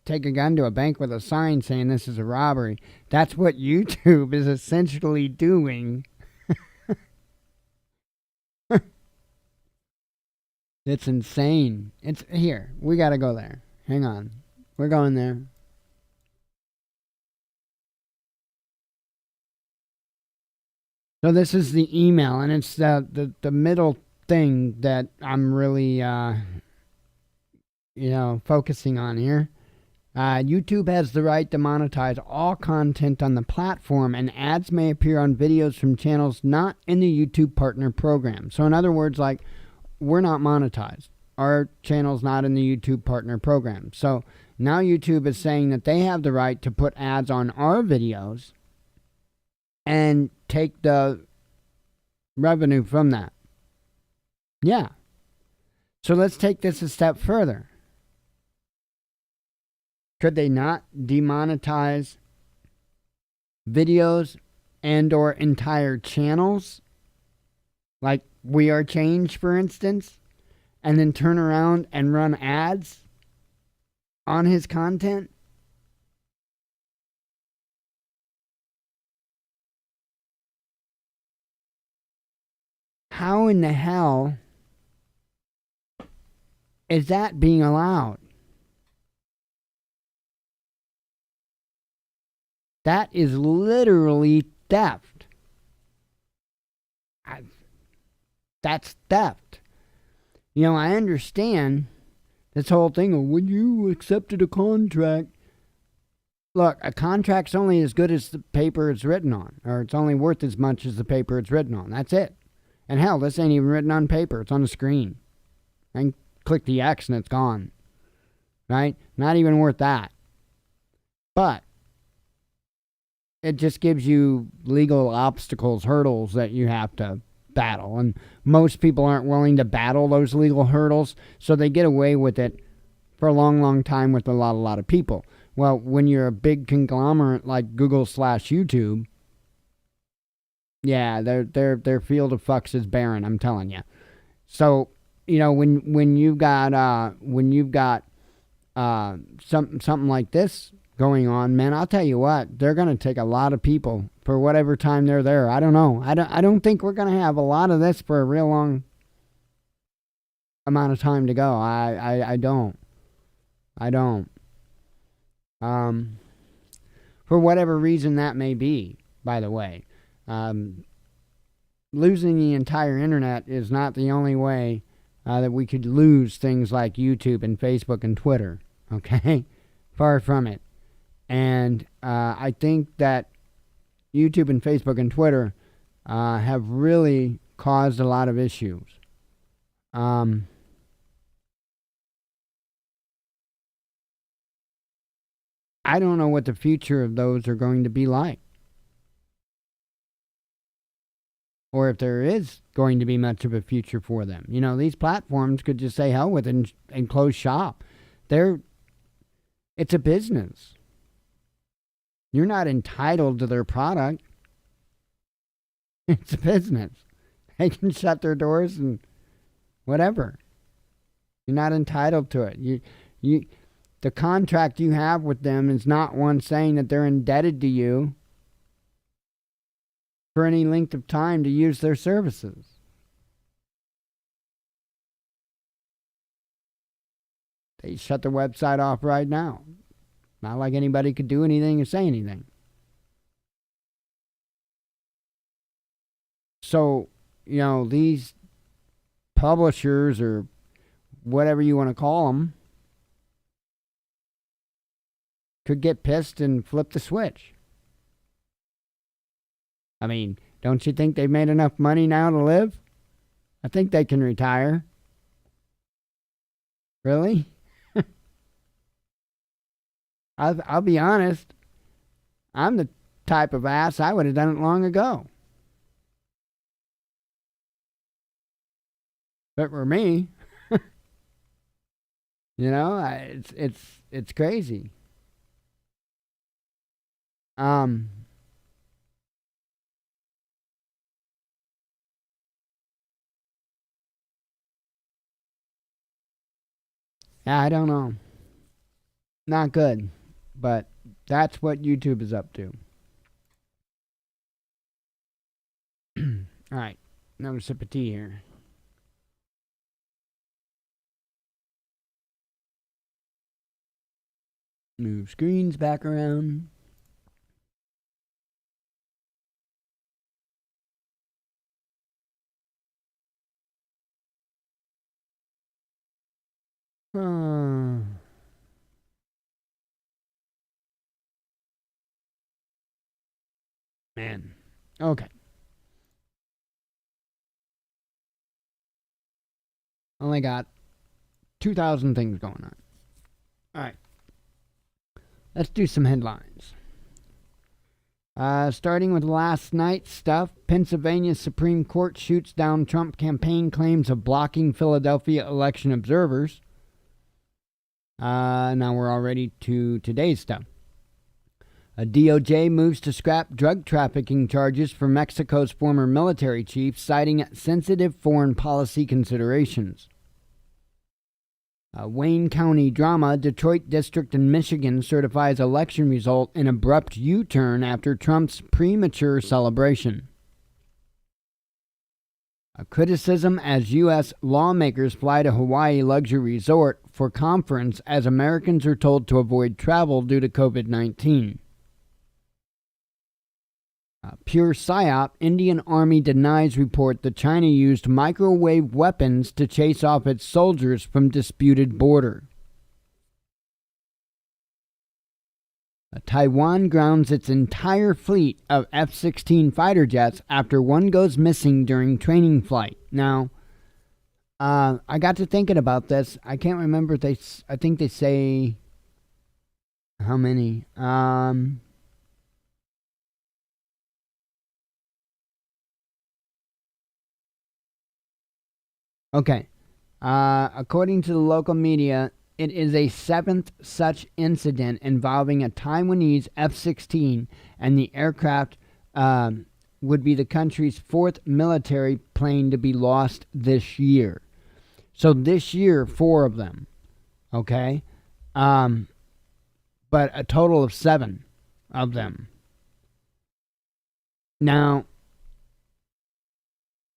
Speaker 3: take a gun to a bank with a sign saying this is a robbery. That's what YouTube is essentially doing. It's insane. It's here. We got to go there. Hang on. We're going there. So this is the email, and it's the middle thing that I'm really, focusing on here. YouTube has the right to monetize all content on the platform, and ads may appear on videos from channels not in the YouTube Partner Program. So in other words, like, we're not monetized. Our channel's not in the YouTube Partner Program. So now YouTube is saying that they have the right to put ads on our videos and take the revenue from that. Yeah. So let's take this a step further. Could they not demonetize videos and or entire channels? Like We Are Change, for instance, and then turn around and run ads on his content? How in the hell is that being allowed? That is literally theft. That's theft. I understand this whole thing of when you accepted a contract. Look, a contract's only as good as the paper it's written on, or it's only worth as much as the paper it's written on. That's it. And hell, this ain't even written on paper. It's on the screen. I can click the X and it's gone. Right? Not even worth that. But it just gives you legal obstacles, hurdles that you have to battle. And most people aren't willing to battle those legal hurdles, so they get away with it for a long, long time with a lot of people. Well, when you're a big conglomerate like Google/YouTube, yeah, their field of fucks is barren, I'm telling you. So, when you've got something like this going on, man, I'll tell you what, they're going to take a lot of people for whatever time they're there. I don't know. I don't think we're going to have a lot of this for a real long amount of time to go. I don't. For whatever reason that may be, by the way. Losing the entire internet is not the only way that we could lose things like YouTube and Facebook and Twitter. Okay? Far from it. And I think that YouTube and Facebook and Twitter have really caused a lot of issues. I don't know what the future of those are going to be like. or if there is going to be much of a future for them. You know, these platforms could just say hell with it and close shop. It's a business. You're not entitled to their product. It's a business. They can shut their doors and whatever. You're not entitled to it. The contract you have with them is not one saying that they're indebted to you for any length of time to use their services. They shut the website off right now. Not like anybody could do anything or say anything. So, you know, these publishers or whatever you want to call them could get pissed and flip the switch. I mean, don't you think they've made enough money now to live? I think they can retire. Really? I'll be honest. I'm the type of ass, I would have done it long ago. But for me, you know, it's crazy. I don't know. Not good. But that's what YouTube is up to. All right. Another sip of tea here. Move screens back around. Man. Okay. Only got 2,000 things going on. All right. Let's do some headlines. Starting with last night's stuff, Pennsylvania Supreme Court shoots down Trump campaign claims of blocking Philadelphia election observers. Now we're already to today's stuff. A DOJ moves to scrap drug trafficking charges for Mexico's former military chief, citing sensitive foreign policy considerations. Wayne County drama, Detroit District in Michigan certifies election result in abrupt U-turn after Trump's premature celebration. A criticism as U.S. lawmakers fly to Hawaii luxury resort for conference as Americans are told to avoid travel due to COVID-19. Pure PSYOP, Indian Army denies report that China used microwave weapons to chase off its soldiers from disputed border. Taiwan grounds its entire fleet of F-16 fighter jets after one goes missing during training flight. Now, I got to thinking about this. I can't remember if I think they say how many. Okay. According to the local media, it is a seventh such incident involving a Taiwanese F-16, and the aircraft would be the country's fourth military plane to be lost this year. So this year, 4 of them. Okay? But a total of 7 of them. Now,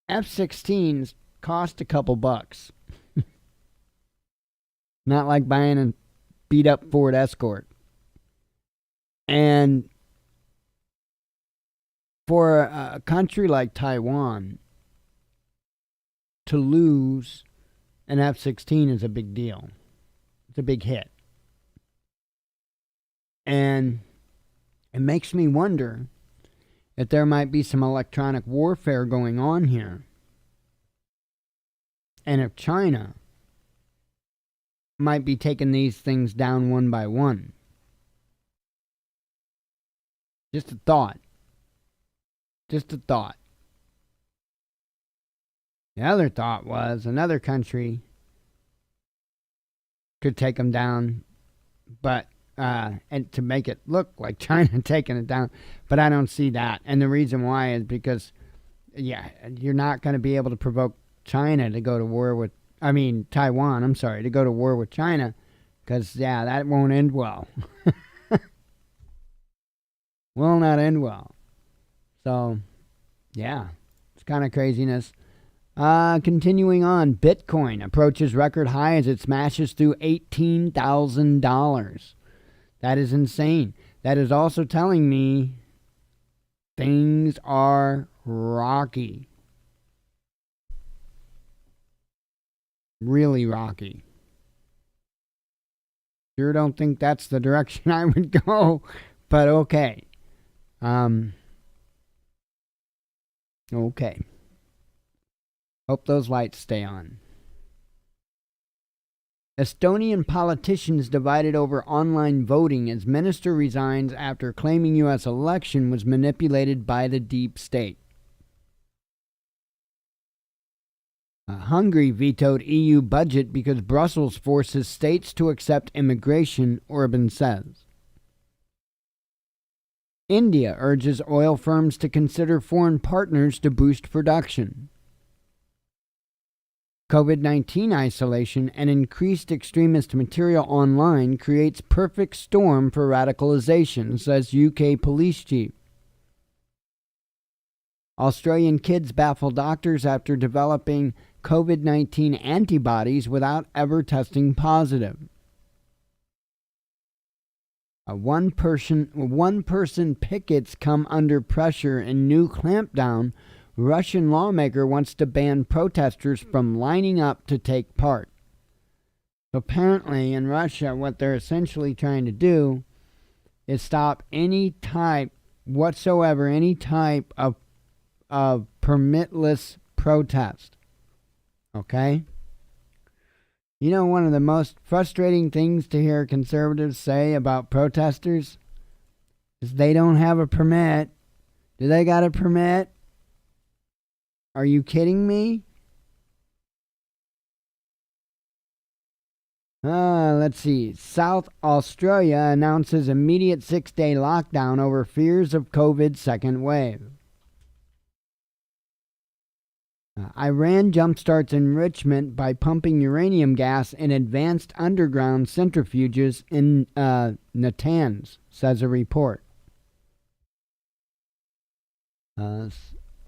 Speaker 3: F-16s cost a couple bucks. Not like buying a beat up Ford Escort. And for a country like Taiwan to lose an F-16 is a big deal. It's a big hit. And it makes me wonder if there might be some electronic warfare going on here. And if China might be taking these things down one by one. Just a thought. Just a thought. The other thought was another country could take them down, but and to make it look like China taking it down. But I don't see that. And the reason why is because, yeah, you're not going to be able to provoke China to go to war with, Taiwan, I'm sorry, to go to war with China, because, yeah, that won't end well. Will not end well. So, yeah, it's kind of craziness. Continuing on, Bitcoin approaches record high as it smashes through $18,000. That is insane. That is also telling me things are rocky. Really rocky. Sure don't think that's the direction I would go, but okay. Okay. Hope those lights stay on. Estonian politicians divided over online voting as minister resigns after claiming U.S. election was manipulated by the deep state. Hungary vetoed EU budget because Brussels forces states to accept immigration, Orban says. India urges oil firms to consider foreign partners to boost production. COVID-19 isolation and increased extremist material online creates perfect storm for radicalization, says UK police chief. Australian kids baffle doctors after developing COVID-19 antibodies without ever testing positive. One person pickets come under pressure in new clampdown. Russian lawmaker wants to ban protesters from lining up to take part. So apparently in Russia, what they're essentially trying to do is stop any type whatsoever, any type of permitless protest. Okay? You know, one of the most frustrating things to hear conservatives say about protesters is they don't have a permit. Do they got a permit? Are you kidding me? Let's see. South Australia announces immediate 6-day lockdown over fears of COVID second wave. Iran jumpstarts enrichment by pumping uranium gas in advanced underground centrifuges in Natanz, says a report.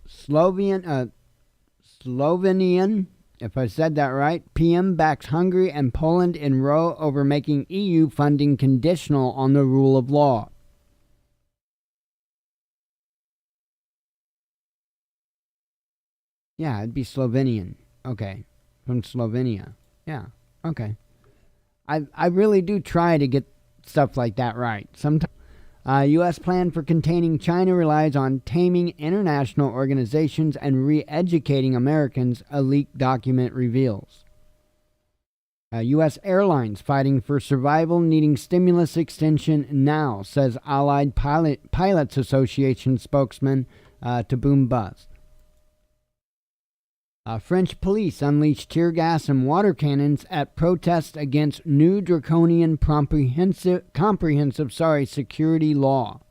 Speaker 3: Slovenian, if I said that right, PM backs Hungary and Poland in row over making EU funding conditional on the rule of law. Yeah, it'd be Slovenian. Okay. From Slovenia. Yeah. Okay. I really do try to get stuff like that right. Sometimes U.S. plan for containing China relies on taming international organizations and re-educating Americans, a leaked document reveals. U.S. airlines fighting for survival needing stimulus extension now, says Allied Pilots Association spokesman to Boom Bust. French police unleashed tear gas and water cannons at protests against new draconian comprehensive security law.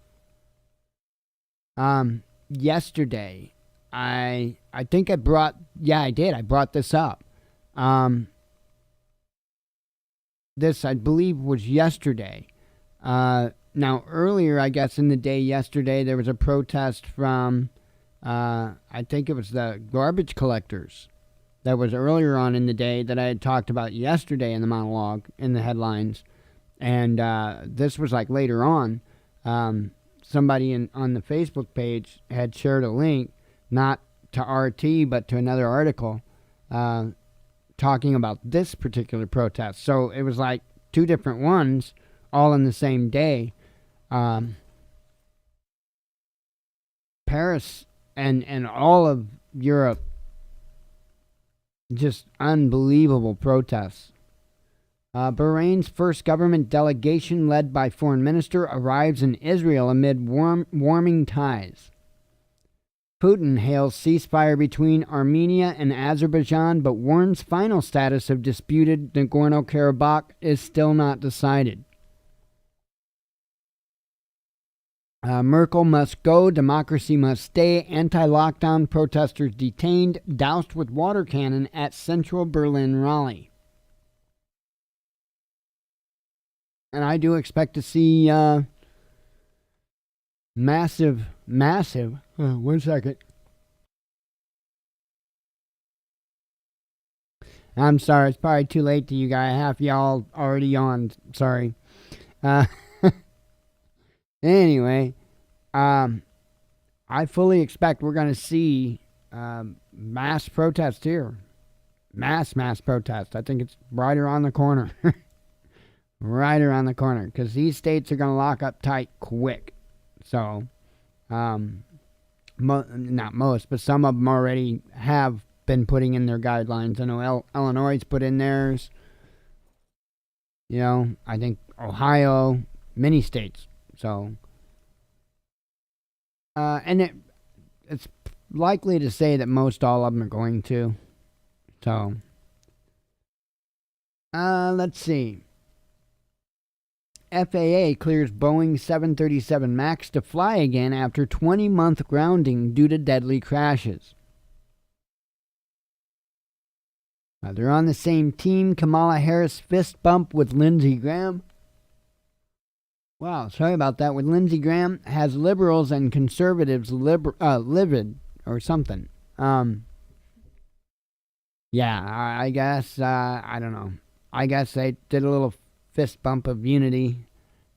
Speaker 3: Yesterday, I think I brought this up. This, I believe, was yesterday. Now, earlier, I guess, in the day yesterday, there was a protest from I think it was the garbage collectors. That was earlier on in the day that I had talked about yesterday in the monologue, in the headlines. And this was like later on. Somebody on the Facebook page had shared a link, not to RT, but to another article, talking about this particular protest. So it was like two different ones, all in the same day. Paris and all of Europe, just unbelievable protests. Bahrain's first government delegation led by foreign minister arrives in Israel amid warming ties. Putin hails ceasefire between Armenia and Azerbaijan, but warns final status of disputed Nagorno-Karabakh is still not decided. Merkel must go, democracy must stay, anti-lockdown protesters detained, doused with water cannon at central Berlin rally. And I do expect to see massive, 1 second. I'm sorry, it's probably too late to you guys. Half y'all already yawned. Sorry. Anyway, I fully expect we're going to see mass protest here. Mass protest. I think it's right around the corner. Right around the corner. Because these states are going to lock up tight quick. So, not most, but some of them already have been putting in their guidelines. I know Illinois put in theirs. You know, I think Ohio, many states. So, and it's likely to say that most all of them are going to. So, let's see. FAA clears Boeing 737 MAX to fly again after 20-month grounding due to deadly crashes. They're on the same team. Kamala Harris fist bump with Lindsey Graham. Wow, sorry about that. With Lindsey Graham has liberals and conservatives livid or something. Yeah, I guess, I don't know. I guess they did a little fist bump of unity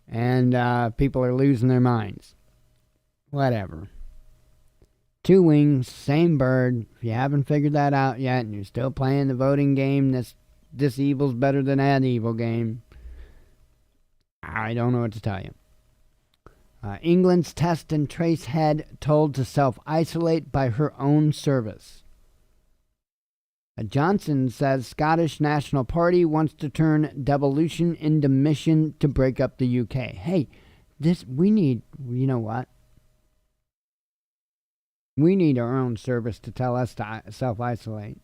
Speaker 3: and people are losing their minds. Whatever. Two wings, same bird. If you haven't figured that out yet and you're still playing the voting game, this evil's better than that evil game, I don't know what to tell you. England's test and trace head told to self-isolate by her own service. Johnson says Scottish National Party wants to turn devolution into mission to break up the UK. Hey, we need, you know what? We need our own service to tell us to self-isolate.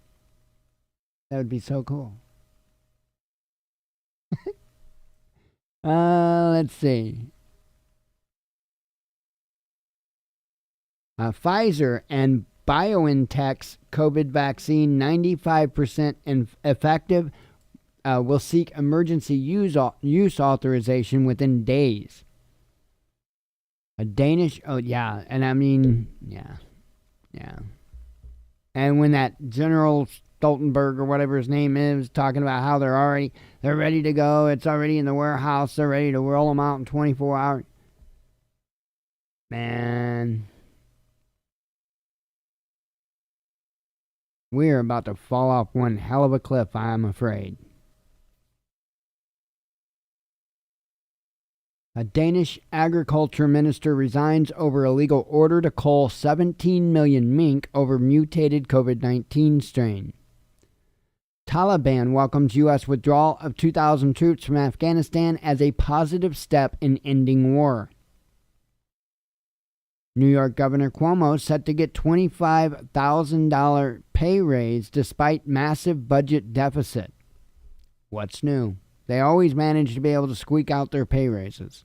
Speaker 3: That would be so cool. Let's see. Pfizer and BioNTech's COVID vaccine, 95% effective, will seek emergency use authorization within days. A Danish, and I mean, yeah. And when that General Stoltenberg or whatever his name is talking about how they're ready to go, it's already in the warehouse, they're ready to roll them out in 24 hours. Man, we're about to fall off one hell of a cliff, I'm afraid. A Danish agriculture minister resigns over illegal order to cull 17 million mink over mutated COVID-19 strain. Taliban welcomes U.S. withdrawal of 2,000 troops from Afghanistan as a positive step in ending war. New York Governor Cuomo set to get $25,000 pay raise despite massive budget deficit. What's new? They always manage to be able to squeak out their pay raises.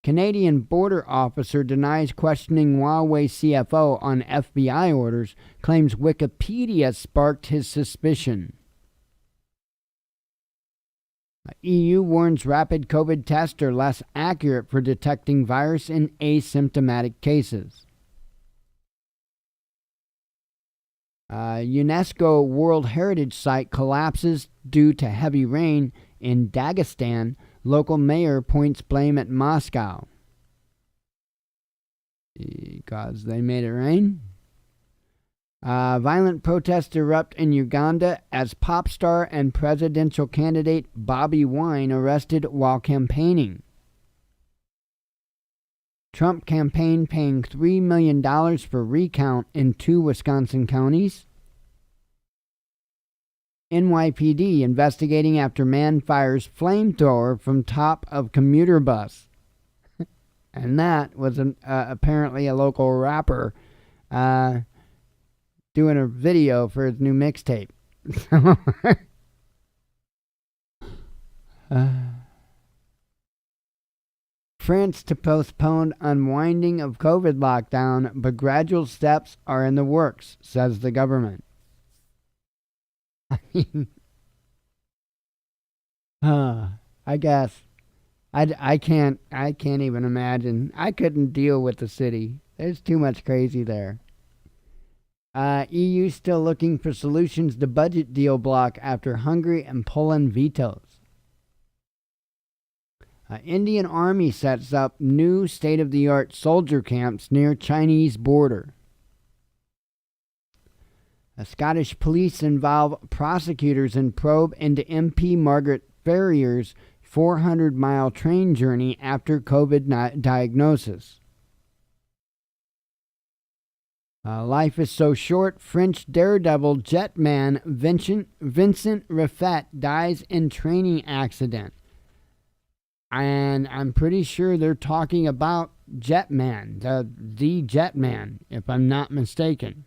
Speaker 3: Canadian border officer denies questioning Huawei CFO on FBI orders, claims Wikipedia sparked his suspicion. EU warns rapid COVID tests are less accurate for detecting virus in asymptomatic cases. UNESCO World Heritage Site collapses due to heavy rain in Dagestan. Local mayor points blame at Moscow. Because they made it rain. Violent protests erupt in Uganda as pop star and presidential candidate Bobi Wine arrested while campaigning. Trump campaign paying $3 million for recount in 2 Wisconsin counties. NYPD investigating after man fires flamethrower from top of commuter bus. And that was apparently a local rapper doing a video for his new mixtape. France to postpone unwinding of COVID lockdown, but gradual steps are in the works, says the government. I mean, I guess. I can't even imagine. I couldn't deal with the city. There's too much crazy there. EU still looking for solutions to budget deal block after Hungary and Poland vetoes. Indian Army sets up new state-of-the-art soldier camps near Chinese border. Scottish police involve prosecutors in probe into MP Margaret Ferrier's 400-mile train journey after COVID diagnosis. Life is so short. French daredevil jetman Vincent Raffet dies in training accident. And I'm pretty sure they're talking about Jetman, the Jetman, if I'm not mistaken.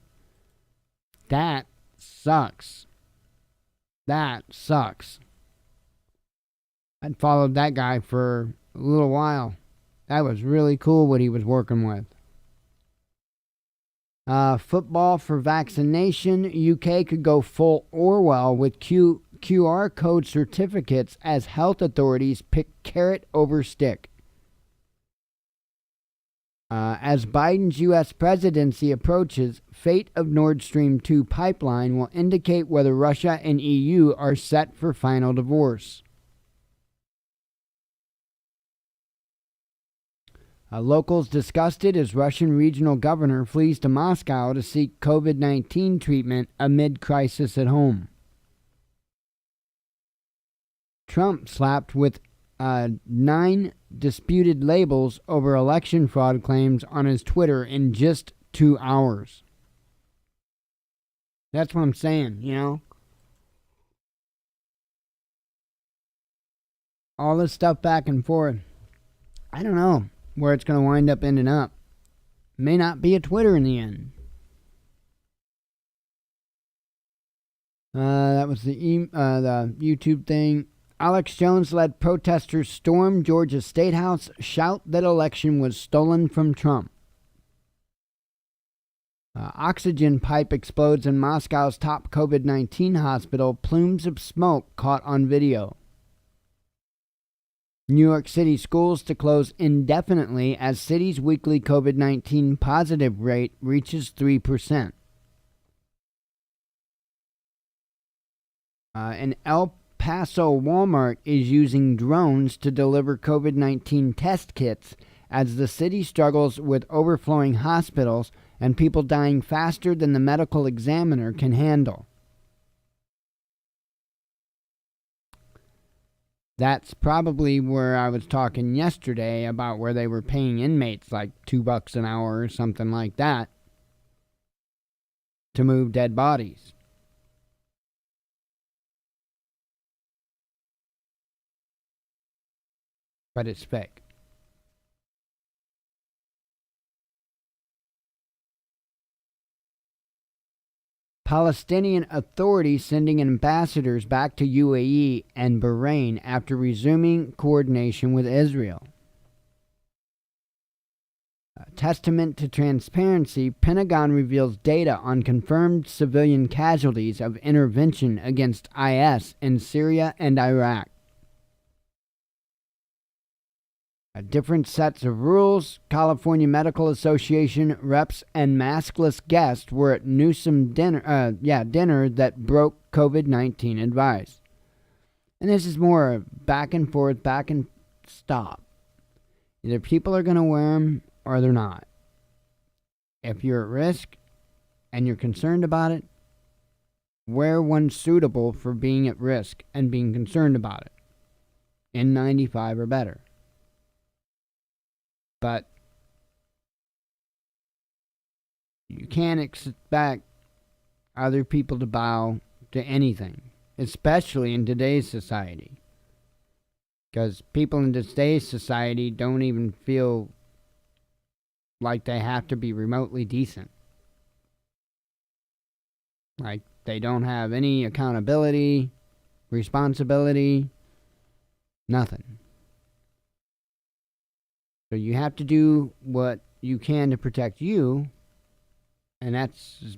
Speaker 3: That sucks. That sucks. I'd followed that guy for a little while. That was really cool what he was working with. Football for vaccination. UK could go full Orwell with QR code certificates as health authorities pick carrot over stick. As Biden's U.S. presidency approaches, fate of Nord Stream 2 pipeline will indicate whether Russia and EU are set for final divorce. Locals disgusted as Russian regional governor flees to Moscow to seek COVID-19 treatment amid crisis at home. Trump slapped with 9 disputed labels over election fraud claims on his Twitter in just 2 hours. That's what I'm saying, you know? All this stuff back and forth. I don't know where it's going to wind up ending up. May not be a Twitter in the end. That was the YouTube thing. Alex Jones led protesters storm Georgia State House, shout that election was stolen from Trump. Oxygen pipe explodes in Moscow's top COVID-19 hospital, plumes of smoke caught on video. New York City schools to close indefinitely as city's weekly COVID-19 positive rate reaches 3%. An El Paso Walmart is using drones to deliver COVID-19 test kits as the city struggles with overflowing hospitals and people dying faster than the medical examiner can handle. That's probably where I was talking yesterday about where they were paying inmates like $2 an hour or something like that to move dead bodies. But it's fake. Palestinian authorities sending ambassadors back to UAE and Bahrain after resuming coordination with Israel. A testament to transparency, Pentagon reveals data on confirmed civilian casualties of intervention against IS in Syria and Iraq. Different sets of rules. California Medical Association reps and maskless guests were at Newsom dinner that broke COVID-19 advice. And this is more back and forth, back and stop. Either people are going to wear them or they're not. If you're at risk and you're concerned about it, wear one suitable for being at risk and being concerned about it. N95 or better. But you can't expect other people to bow to anything, especially in today's society. Because people in today's society don't even feel like they have to be remotely decent. Like, they don't have any accountability, responsibility, nothing. So you have to do what you can to protect you, and that's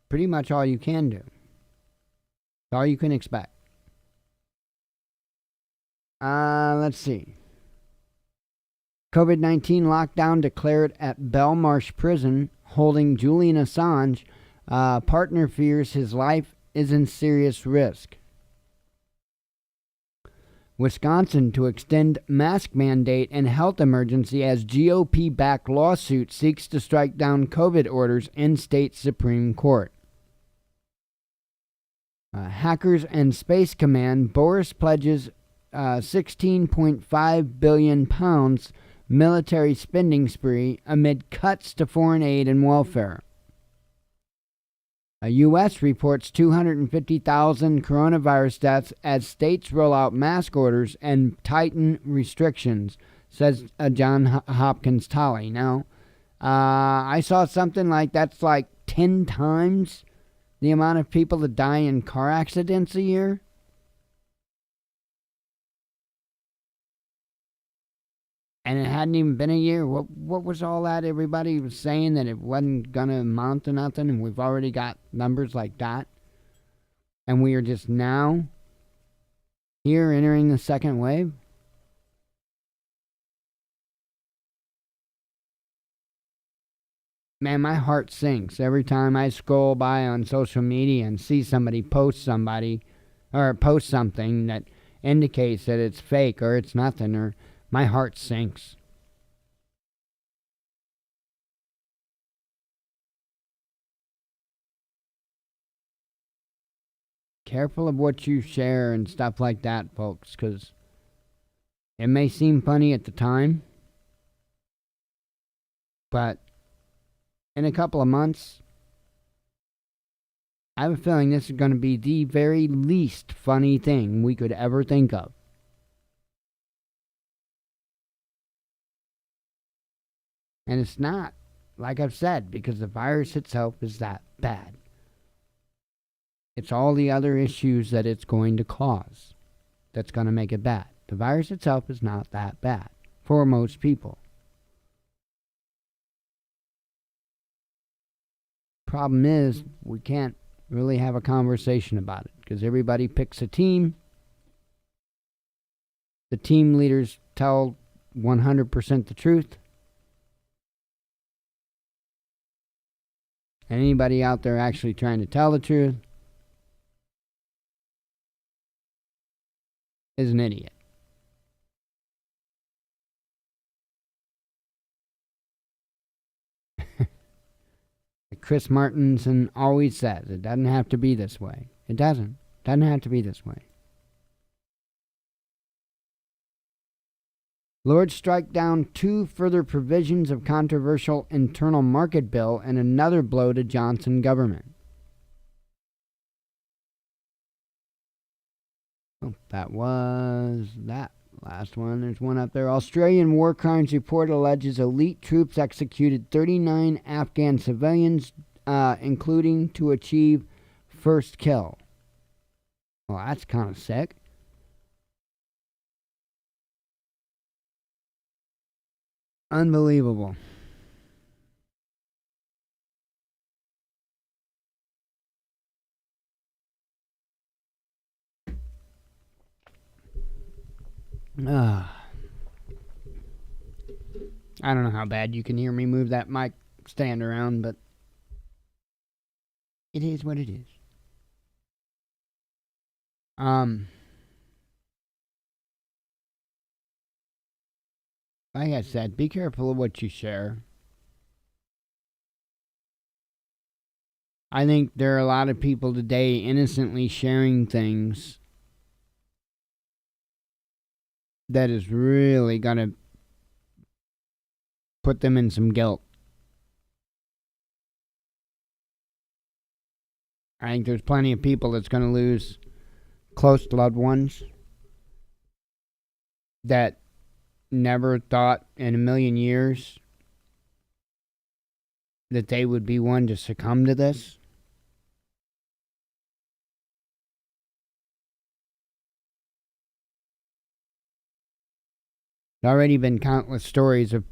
Speaker 3: pretty much all you can do. It's all you can expect. Let's see. COVID-19 lockdown declared at Belmarsh Prison, holding Julian Assange. Partner fears his life is in serious risk. Wisconsin to extend mask mandate and health emergency as GOP-backed lawsuit seeks to strike down COVID orders in state Supreme Court. Hackers and Space Command, Boris pledges £16.5 billion military spending spree amid cuts to foreign aid and welfare. A U.S. reports 250,000 coronavirus deaths as states roll out mask orders and tighten restrictions, says John Hopkins tally. Now, I saw something like that's like 10 times the amount of people that die in car accidents a year. And it hadn't even been a year. What was all that? Everybody was saying that it wasn't going to amount to nothing, and we've already got numbers like that. And we are just now here entering the second wave. Man, my heart sinks every time I scroll by on social media and see somebody post something that indicates that it's fake or it's nothing, or my heart sinks. Careful of what you share and stuff like that, folks, because it may seem funny at the time, but in a couple of months, I have a feeling this is going to be the very least funny thing we could ever think of. And it's not, like I've said, because the virus itself is that bad. It's all the other issues that it's going to cause that's going to make it bad. The virus itself is not that bad for most people. Problem is, we can't really have a conversation about it because everybody picks a team. The team leaders tell 100% the truth. Anybody out there actually trying to tell the truth is an idiot. Chris Martinson always says, it doesn't have to be this way. It doesn't. It doesn't have to be this way. Lords strike down 2 further provisions of controversial internal market bill and another blow to Johnson government. Oh, that was that last one. There's one up there. Australian war crimes report alleges elite troops executed 39 Afghan civilians, including to achieve first kill. Well, that's kind of sick. Unbelievable. I don't know how bad you can hear me move that mic stand around, but it is what it is. Like I said, be careful of what you share. I think there are a lot of people today innocently sharing things that is really going to put them in some guilt. I think there's plenty of people that's going to lose close loved ones that never thought in a million years that they would be one to succumb to this. There's already been countless stories of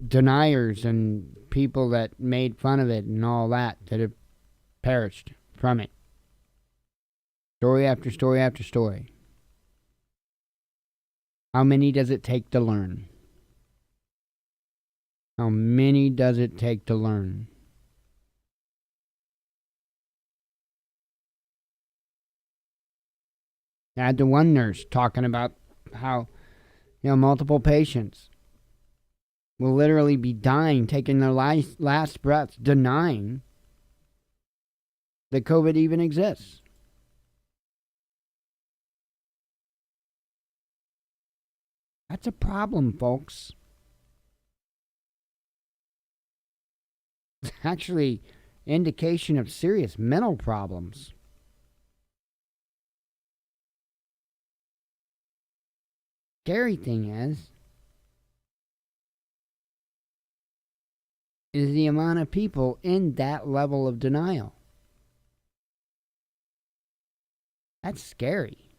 Speaker 3: deniers and people that made fun of it and all that have perished from it. Story after story after story. How many does it take to learn? How many does it take to learn? I had the one nurse talking about how, multiple patients will literally be dying, taking their last breaths, denying that COVID even exists. That's a problem, folks. It's actually indication of serious mental problems. Scary thing is the amount of people in that level of denial. That's scary.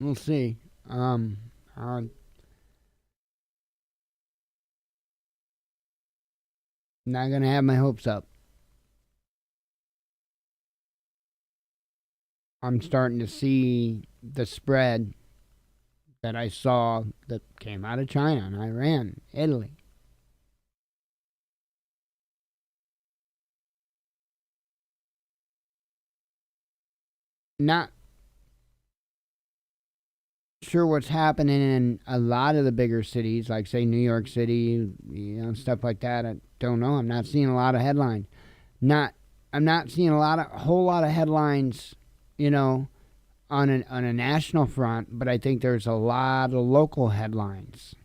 Speaker 3: We'll see. I'm not gonna have my hopes up. I'm starting to see the spread that I saw that came out of China and Iran, Italy. Not sure what's happening in a lot of the bigger cities, like say New York City, stuff like that. I don't know. I'm not seeing a lot of headlines. I'm not seeing a whole lot of headlines, on a national front, but I think there's a lot of local headlines.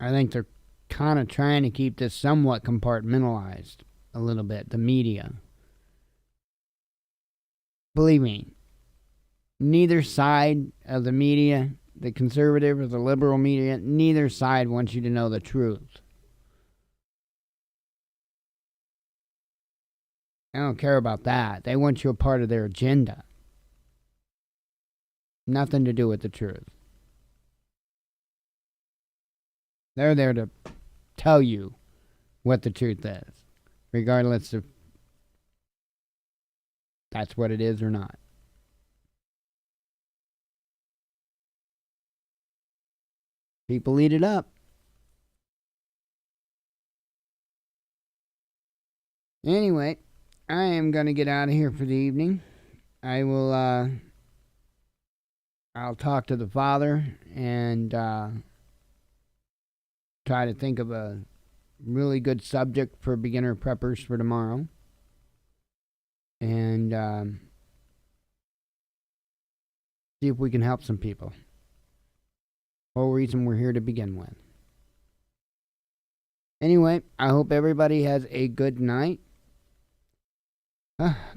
Speaker 3: I think they're kind of trying to keep this somewhat compartmentalized a little bit, the media. Believe me, neither side of the media, the conservative or the liberal media, neither side wants you to know the truth. I don't care about that. They want you a part of their agenda. Nothing to do with the truth. They're there to tell you what the truth is, regardless if that's what it is or not. People eat it up. Anyway, I am going to get out of here for the evening. I will, I'll talk to the Father and try to think of a really good subject for beginner preppers for tomorrow. And see if we can help some people. Whole reason we're here to begin with. Anyway, I hope everybody has a good night.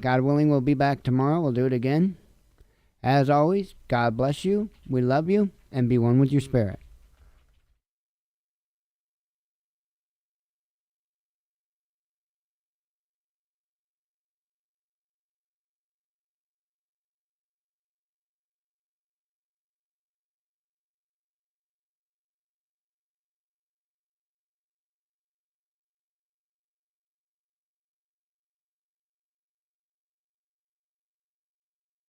Speaker 3: God willing, we'll be back tomorrow. We'll do it again. As always, God bless you. We love you. And be one with your spirit.